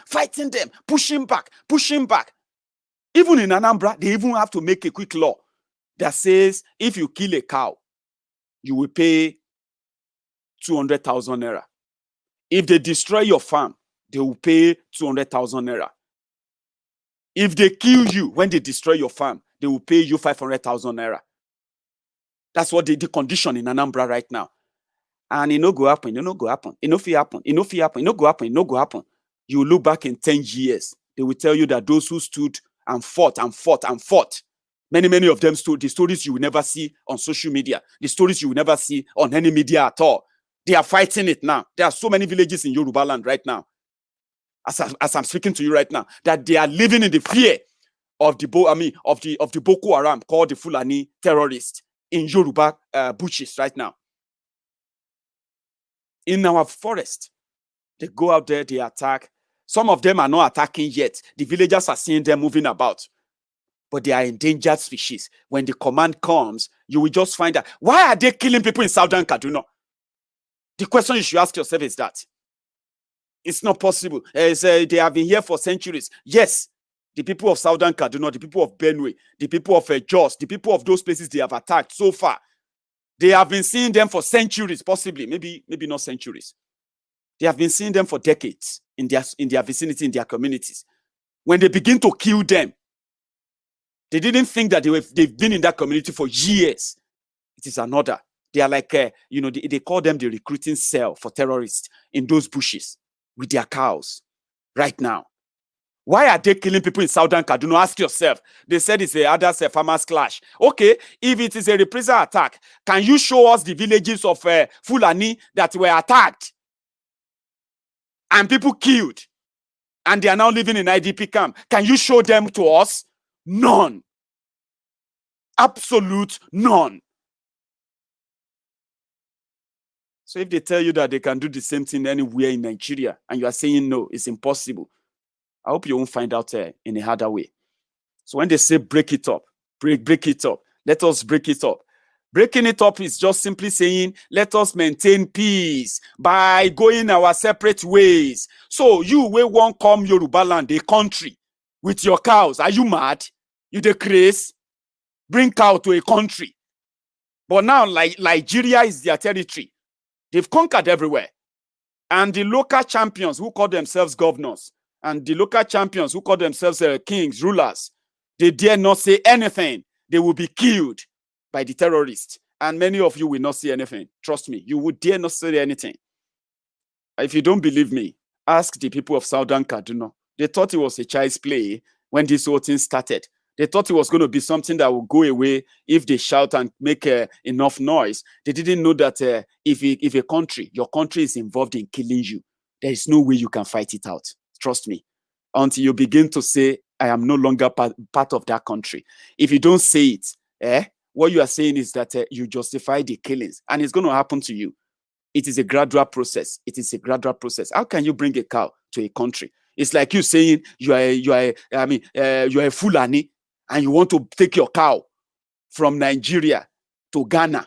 pushing back. Even in Anambra, they even have to make a quick law that says if you kill a cow, you will pay 200,000 naira. If they destroy your farm, they will pay 200,000 naira. If they kill you when they destroy your farm, they will pay you 500,000 naira. That's what the condition in Anambra right now. And it no go happen, it no go happen. It no fit happen, it no fit happen, it no go happen, it no go happen. You look back in 10 years, they will tell you that those who stood and fought, many of them stood, the stories you will never see on social media, the stories you will never see on any media at all. They are fighting it now. There are so many villages in Yoruba land right now, as I'm speaking to you right now, that they are living in the fear of the Boko Haram, called the Fulani terrorists in Yoruba bushes right now. In our forest, they go out there, they attack. Some of them are not attacking yet. The villagers are seeing them moving about, but they are endangered species. When the command comes, you will just find out, why are they killing people in southern Kaduna? The question you should ask yourself is that. It's not possible. They have been here for centuries. Yes, the people of southern Kaduna, the people of Benue, the people of Jos, the people of those places they have attacked so far, they have been seeing them for centuries, possibly, maybe not centuries. They have been seeing them for decades in their vicinity, in their communities. When they begin to kill them, they didn't think that they've been in that community for years. It is another. They are like, they call them the recruiting cell for terrorists in those bushes with their cows right now. Why are they killing people in southern Kaduna? Ask yourself. They said it's a other farmers clash. Okay, if it is a reprisal attack, can you show us the villages of Fulani that were attacked and people killed and they are now living in IDP camp? Can you show them to us? None. Absolute none. So if they tell you that they can do the same thing anywhere in Nigeria and you are saying no, it's impossible, I hope you won't find out in a harder way. So when they say break it up, break it up, let us break it up. Breaking it up is just simply saying, let us maintain peace by going our separate ways. So you will won't come Yoruba land, a country, with your cows. Are you mad? You the craze? Bring cow to a country. But now, like Nigeria is their territory. They've conquered everywhere. And the local champions who call themselves governors, and the local champions who call themselves kings, rulers, they dare not say anything. They will be killed by the terrorists. And many of you will not say anything. Trust me, you would dare not say anything. If you don't believe me, ask the people of Southern Kaduna. They thought it was a child's play when this whole thing started. They thought it was going to be something that would go away if they shout and make enough noise. They didn't know that if a country, your country is involved in killing you, there is no way you can fight it out. Trust me. Until you begin to say, I am no longer part of that country. If you don't say it, what you are saying is that you justify the killings, and it's going to happen to you. It is a gradual process. It is a gradual process. How can you bring a cow to a country? It's like you saying you are a Fulani, and you want to take your cow from Nigeria to Ghana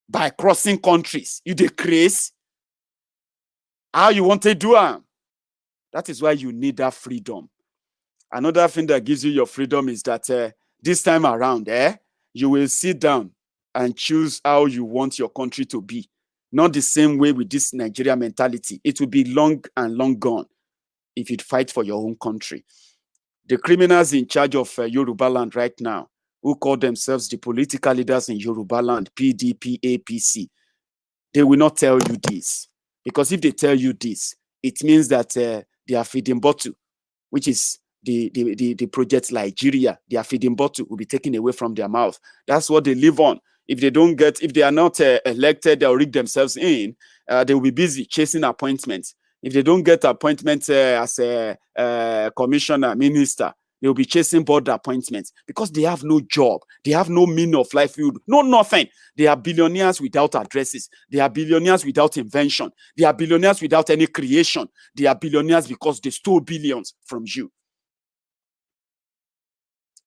by crossing countries. You decrease how you want to do it. That is why you need that freedom. Another thing that gives you your freedom is that this time around, you will sit down and choose how you want your country to be. Not the same way with this Nigeria mentality. It will be long and long gone if you fight for your own country. The criminals in charge of Yoruba land right now, who call themselves the political leaders in Yoruba land, PDP, APC, they will not tell you this. Because if they tell you this, it means that they are feeding bottle, which is the project Nigeria. Their feeding bottle will be taken away from their mouth. That's what they live on. If they are not elected, they'll rig themselves in. They will be busy chasing appointments. If they don't get appointments as a commissioner, minister, they will be chasing board appointments because they have no job. They have no meaning of livelihood, no nothing. They are billionaires without addresses. They are billionaires without invention. They are billionaires without any creation. They are billionaires because they stole billions from you.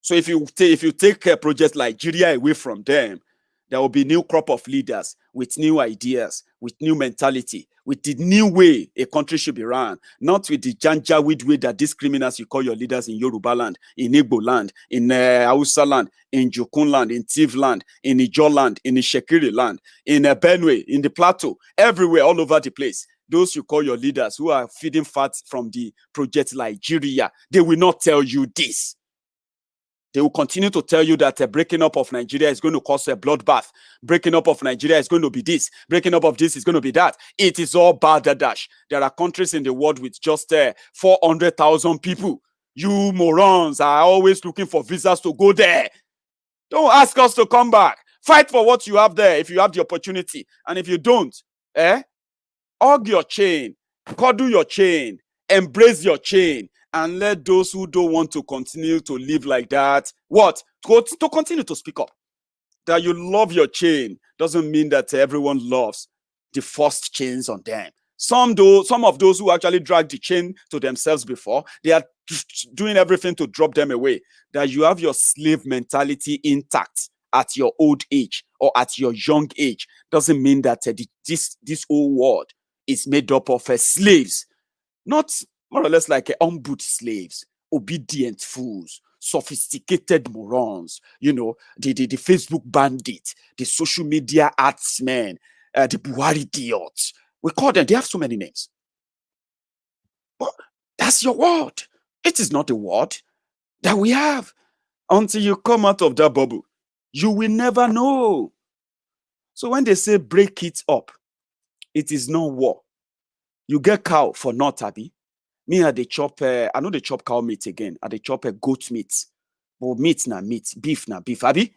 So if you take a project like Nigeria away from them, there will be new crop of leaders with new ideas, with new mentality, with the new way a country should be run, not with the janjaweed way that these criminals you call your leaders in Yoruba land, in Igbo land, in Hausa land, in Jokun land, in Tiv land, in Ijo land, in Ishekiri land, in Benue, in the Plateau, everywhere, all over the place. Those you call your leaders who are feeding fat from the project Nigeria, they will not tell you this. They will continue to tell you that a breaking up of Nigeria is going to cause a bloodbath. Breaking up of Nigeria is going to be this. Breaking up of this is going to be that. It is all balderdash. There are countries in the world with just 400,000 people. You morons are always looking for visas to go there. Don't ask us to come back. Fight for what you have there if you have the opportunity. And if you don't, hug your chain, cuddle your chain, embrace your chain, and let those who don't want to continue to live like that, to continue to speak up. That you love your chain doesn't mean that everyone loves the first chains on them. Some of those who actually drag the chain to themselves before, they are doing everything to drop them away. That you have your slave mentality intact at your old age or at your young age doesn't mean that this whole world is made up of slaves, not more or less like ombud slaves, obedient fools, sophisticated morons, the Facebook bandit, the social media artsmen, the Buhari idiots. We call them, they have so many names. But that's your word. It is not a word that we have. Until you come out of that bubble, you will never know. So when they say break it up, it is no war. You get cow for not, Abi. Me, I chop, I know they chop cow meat again. I chop goat meat. But meat na meat, beef na beef. Abi,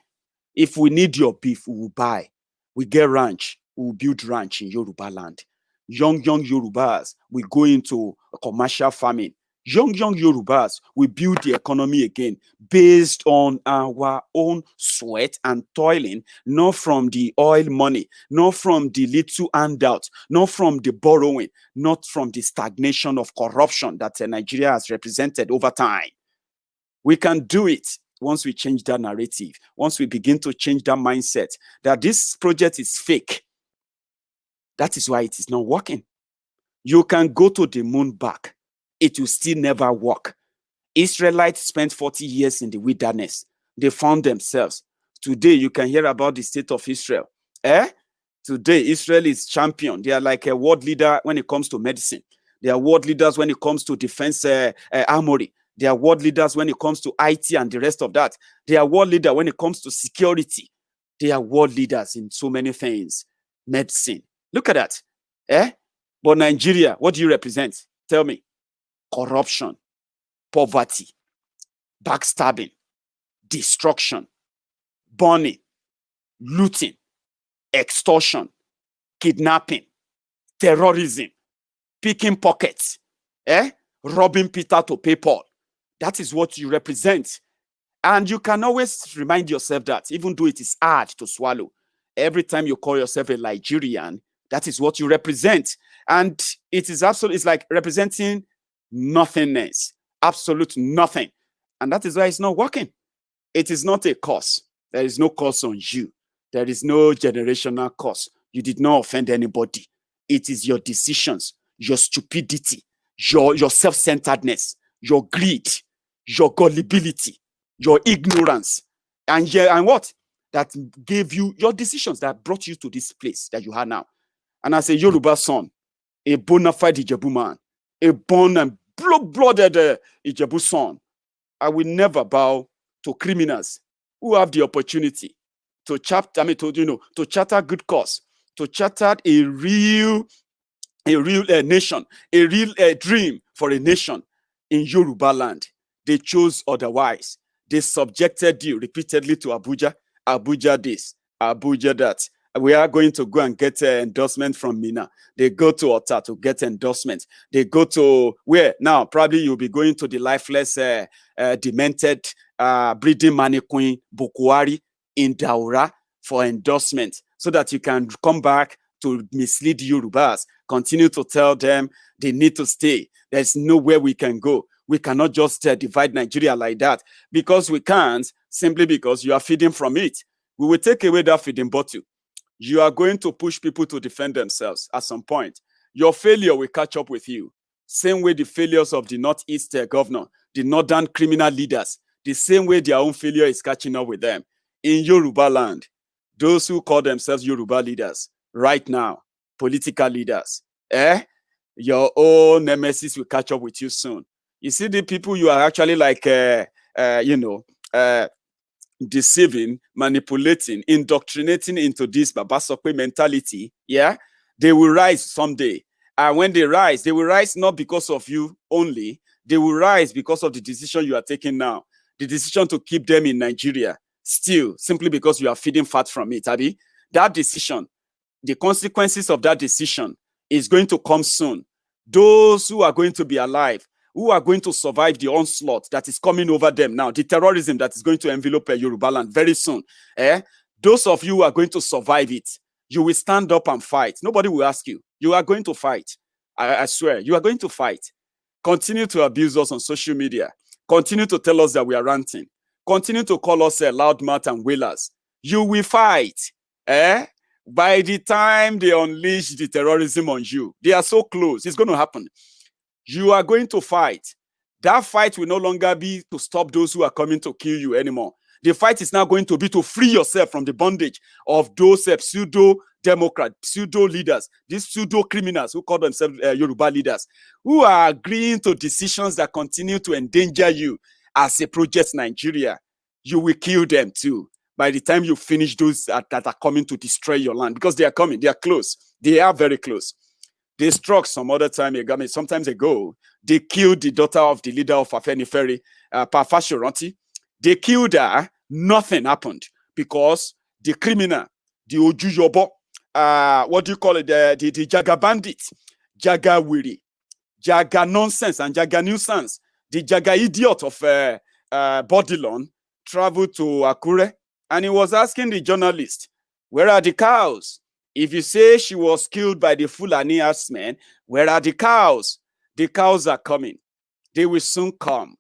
if we need your beef, we will buy. We get ranch, we will build ranch in Yoruba land. Young Yorubas, we go into commercial farming. Young Yorubas, we build the economy again based on our own sweat and toiling, not from the oil money, not from the little handout, not from the borrowing, not from the stagnation of corruption that Nigeria has represented over time. We can do it once we change that narrative, once we begin to change that mindset that this project is fake, that is why it is not working. You can go to the moon back. It will still never work. Israelites spent 40 years in the wilderness. They found themselves. Today, you can hear about the state of Israel. Today, Israel is champion. They are like a world leader when it comes to medicine. They are world leaders when it comes to defense armory. They are world leaders when it comes to IT and the rest of that. They are world leaders when it comes to security. They are world leaders in so many things. Medicine. Look at that. But Nigeria, what do you represent? Tell me. Corruption, poverty, backstabbing, destruction, burning, looting, extortion, kidnapping, terrorism, picking pockets, robbing Peter to pay Paul. That is what you represent. And you can always remind yourself that, even though it is hard to swallow, every time you call yourself a Nigerian, that is what you represent. And it is absolutely, it's like representing nothingness, absolute nothing. And that is why it's not working. It is not a curse. There is no curse on you. There is no generational curse. You did not offend anybody. It is your decisions, your stupidity, your self-centeredness, your greed, your gullibility, your ignorance, and what? That gave you your decisions that brought you to this place that you are now. And as a Yoruba son, a bona fide Ijebu man, a born and blood-blooded Ijebu son, I will never bow to criminals who have the opportunity to charter good cause, to charter a real nation, a real dream for a nation in Yoruba land. They chose otherwise. They subjected you repeatedly to Abuja, Abuja this, Abuja that. We are going to go and get endorsement from Mina. They go to Ota to get endorsement. They go to where? Now, probably you'll be going to the lifeless, demented, breeding mannequin, Bukwari in Daura for endorsement so that you can come back to mislead Yorubas, continue to tell them they need to stay. There's nowhere we can go. We cannot just divide Nigeria like that because we can't, simply because you are feeding from it. We will take away that feeding bottle. You are going to push people to defend themselves at some point. Your failure will catch up with you. Same way the failures of the Northeast governor, the northern criminal leaders, the same way their own failure is catching up with them. In Yoruba land, those who call themselves Yoruba leaders, right now, political leaders, your own nemesis will catch up with you soon. You see the people you are actually like, deceiving, manipulating, indoctrinating into this Babasokwe mentality, they will rise someday. And when they will rise not because of you only, they will rise because of the decision you are taking now. The decision to keep them in Nigeria, still, simply because you are feeding fat from it, Abi. That decision, the consequences of that decision is going to come soon. Those who are going to be alive, who are going to survive the onslaught that is coming over them now, the terrorism that is going to envelop Yoruba land very soon. Those of you who are going to survive it, you will stand up and fight. Nobody will ask you. You are going to fight. I swear, you are going to fight. Continue to abuse us on social media. Continue to tell us that we are ranting. Continue to call us loudmouth and wailers. You will fight. By the time they unleash the terrorism on you, they are so close. It's going to happen. You are going to fight. That fight will no longer be to stop those who are coming to kill you anymore. The fight is now going to be to free yourself from the bondage of those pseudo-democrat, pseudo-leaders, these pseudo-criminals who call themselves Yoruba leaders, who are agreeing to decisions that continue to endanger you as a project Nigeria. You will kill them too by the time you finish those that are coming to destroy your land, because they are coming. They are close. They are very close. They struck some time ago. They killed the daughter of the leader of Afenifere, Pafashoranti. They killed her. Nothing happened because the criminal, the Ojuyobo, what do you call it? The Jaga bandit, Jaga Wiri, Jaga nonsense, and Jaga nuisance. The Jaga idiot of Bodilon traveled to Akure, and he was asking the journalist, "Where are the cows? If you say she was killed by the Fulani herdsmen, where are the cows? The cows are coming. They will soon come.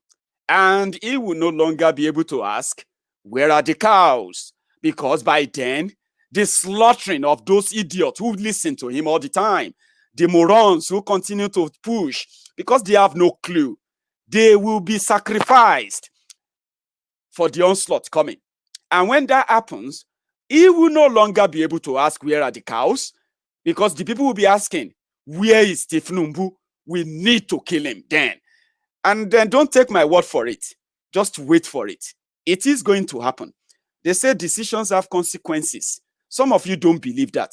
And he will no longer be able to ask, where are the cows? Because by then, the slaughtering of those idiots who listen to him all the time, the morons who continue to push, because they have no clue, they will be sacrificed for the onslaught coming. And when that happens, he will no longer be able to ask, where are the cows? Because the people will be asking, where is Tifnumbu? We need to kill him then. And then don't take my word for it. Just wait for it. It is going to happen. They say decisions have consequences. Some of you don't believe that.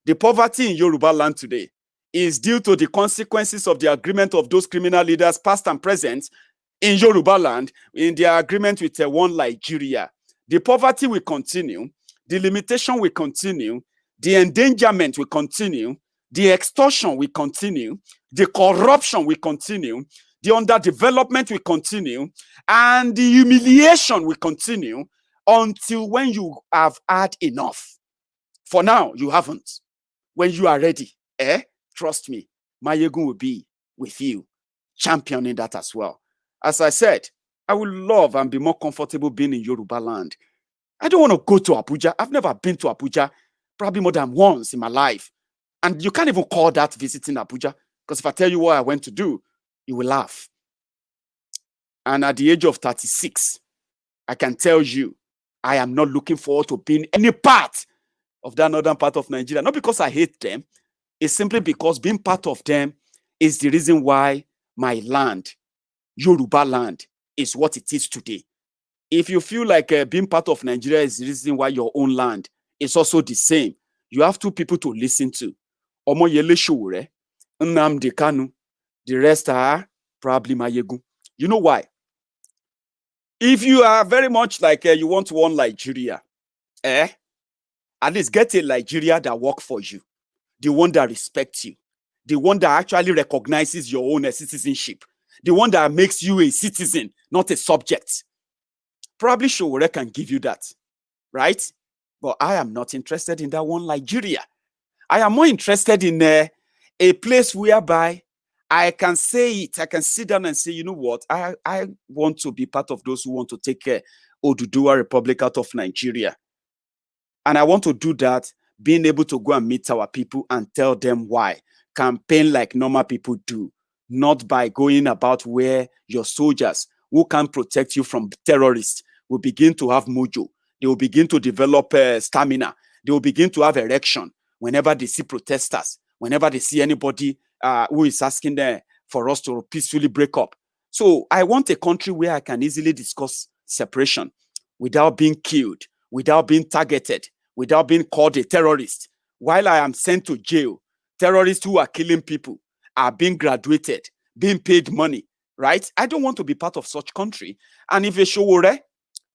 The poverty in Yoruba land today is due to the consequences of the agreement of those criminal leaders, past and present, in Yoruba land, in their agreement with one Nigeria. The poverty will continue. The limitation will continue. The endangerment will continue. The extortion will continue. The corruption will continue. The underdevelopment will continue. And the humiliation will continue until when you have had enough. For now, you haven't. When you are ready, trust me, Maiyegun will be with you, championing that as well. As I said, I would love and be more comfortable being in Yoruba land. I don't want to go to Abuja. I've never been to Abuja, probably more than once in my life. And you can't even call that visiting Abuja, because if I tell you what I went to do, you will laugh. And at the age of 36, I can tell you, I am not looking forward to being any part of that northern part of Nigeria. Not because I hate them. It's simply because being part of them is the reason why my land, Yoruba land, is what it is today. If you feel like being part of Nigeria is the reason why your own land is also the same, you have two people to listen to. Omoyele Sowore, Nnamdi Kano. The rest are probably Maiyegun. You know why? If you are very much like you want one Nigeria, at least get a Nigeria that works for you, the one that respects you, the one that actually recognizes your own citizenship, the one that makes you a citizen, not a subject. Probably Sowore can give you that, right? But I am not interested in that one Nigeria. I am more interested in a place whereby I can say it, I can sit down and say, you know what, I want to be part of those who want to take Oduduwa Republic out of Nigeria. And I want to do that, being able to go and meet our people and tell them why. Campaign like normal people do, not by going about where your soldiers who can protect you from terrorists will begin to have mojo. They will begin to develop stamina. They will begin to have erection whenever they see protesters, whenever they see anybody who is asking them for us to peacefully break up. So I want a country where I can easily discuss separation without being killed, without being targeted, without being called a terrorist. While I am sent to jail, terrorists who are killing people are being graduated, being paid money, right? I don't want to be part of such country. And if a Sowore,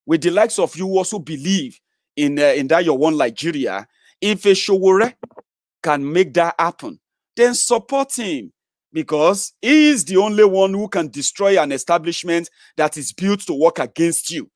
with the likes of you also believe in that your one Nigeria, if a Sowore can make that happen, then support him, because he is the only one who can destroy an establishment that is built to work against you,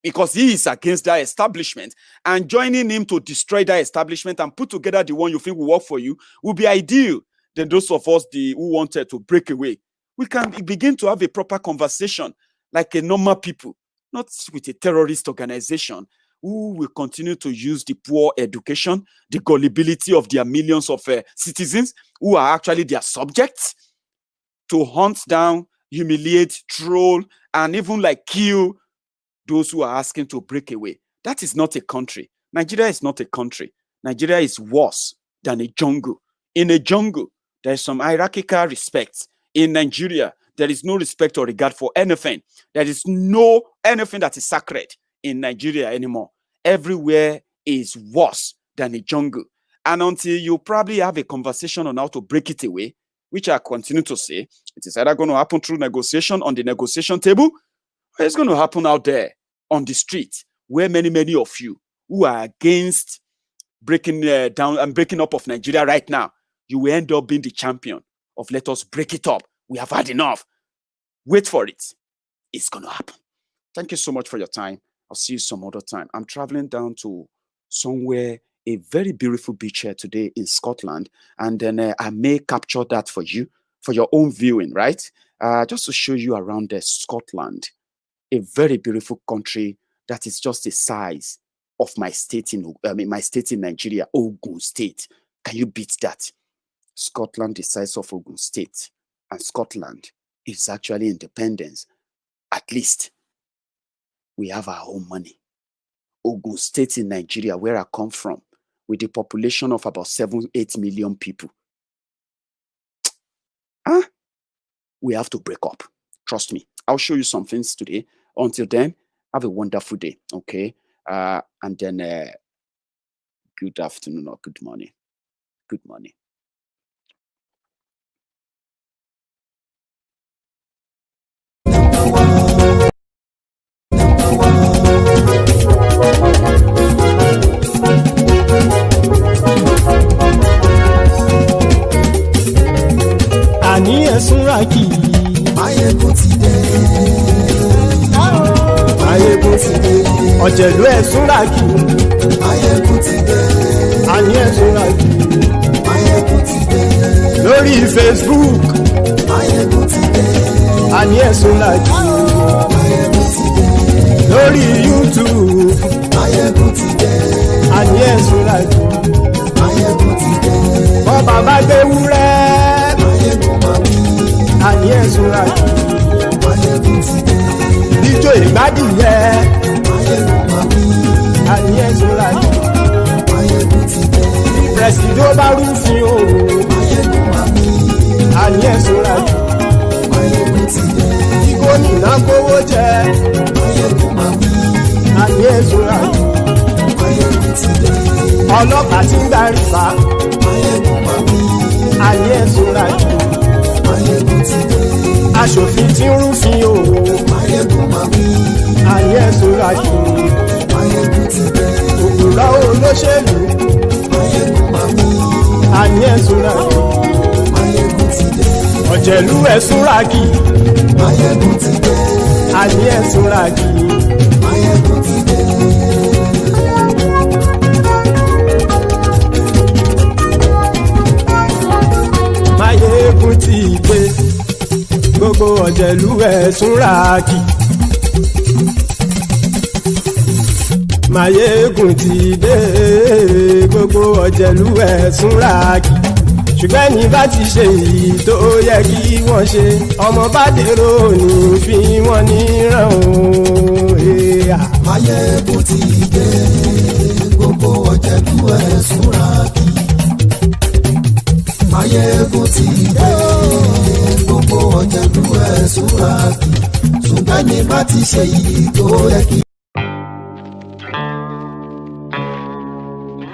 because he is against that establishment, and joining him to destroy that establishment and put together the one you think will work for you will be ideal. Then those of us who wanted to break away, we can begin to have a proper conversation like a normal people, not with a terrorist organization who will continue to use the poor education, the gullibility of their millions of citizens who are actually their subjects, to hunt down, humiliate, troll, and even like kill those who are asking to break away. That is not a country. Nigeria is not a country. Nigeria is worse than a jungle. In a jungle, there is some hierarchical respect. In Nigeria, there is no respect or regard for anything. There is no anything that is sacred in Nigeria anymore. Everywhere is worse than a jungle. And until you probably have a conversation on how to break it away, which I continue to say, it is either going to happen through negotiation on the negotiation table, or it's going to happen out there on the street, where many of you who are against breaking down and breaking up of Nigeria right now, you will end up being the champion of let us break it up. We have had enough. Wait for it. It's going to happen. Thank you so much for your time. I'll see you some other time. I'm traveling down to somewhere, a very beautiful beach here today in Scotland. And then I may capture that for you, for your own viewing, right? Just to show you around Scotland. a very beautiful country that is just the size of my state in Nigeria, Ogun State. Can you beat that? Scotland, the size of Ogun State, and Scotland is actually independence. At least we have our own money. Ogun State in Nigeria, where I come from, with a population of about 7-8 million people. We have to break up. Trust me. I'll show you some things today. Until then, have a wonderful day. Okay. And then good afternoon or good morning. Good morning. Àní ẹ̀sùnra kì í. Maiyegun ti dé. Maiyegun ti dé. Ọ̀jẹ̀lú ẹ̀sùnra kì í. Maiyegun ti dé. Àní ẹ̀sùnra kì í. Maiyegun ti dé. Lórí Facebook. Maiyegun ti dé. Àní ẹ̀sùnra kì í. Maiyegun ti dé. Lórí YouTube. Maiyegun ti dé. Àní ẹ̀sùnra kì í. Maiyegun ti dé. Bọ́ba bá gbé wúrẹ́. Maiyegun máa wí. Àní ẹ̀sùnra kì í. Maiyegun ti dé. Ijó ìgbádìyẹ. Maiyegun máa wí. Àní ẹ̀sùnra kì í. Maiyegun ti dé. Prẹ̀sìdó bá rúfin o. Maiyegun máa wí. Àní ẹ̀sùnra kì í. Maiyegun ti dé. Kí gómìnà kówó jẹ. Maiyegun máa wí. Àní ẹ̀sùnra kì í. Maiyegun ti dé. Ọlọ́pàá tí ń darí fa. Maiyegun máa wí. Àní ẹ̀sùnra kì í. Maiyegun ti dé. Aṣòfin tí ń rúfin o. Maiyegun máa wí. Àní ẹ̀sùnra kì í. Maiyegun ti dé. Òkúra olóṣèlú. Maiyegun máa wí. Àní ẹ̀sùnra kì í. Maiyegun ti dé. Ọ̀jẹ̀lú ẹ̀sùnra kì í. Maiyegun ti dé. Àní ẹ̀sùnra kì í. Maiyegun ti dé. Maiyegun ti dé. Gbogbo ọ̀jẹ̀lú ẹ̀sùnra kì í. Maiyegun ti dé. Gbogbo ọ̀jẹ̀lú ẹ̀sùnra kì í. Ṣùgbọ́n ní bá ti ṣe èyí tó yẹ kí wọ́n ṣe, ọmọ bá dèrò ní fi wọ́n níran o. Maiyegun ti dé. Gbogbo ọ̀jẹ̀lú ẹ̀sùnra kì í. Maiyegun ti dé. Gbogbo ọ̀jẹ̀lú ẹ̀sùnra kì í. Ṣùgbọ́n ní bá ti ṣe èyí tó yẹ kí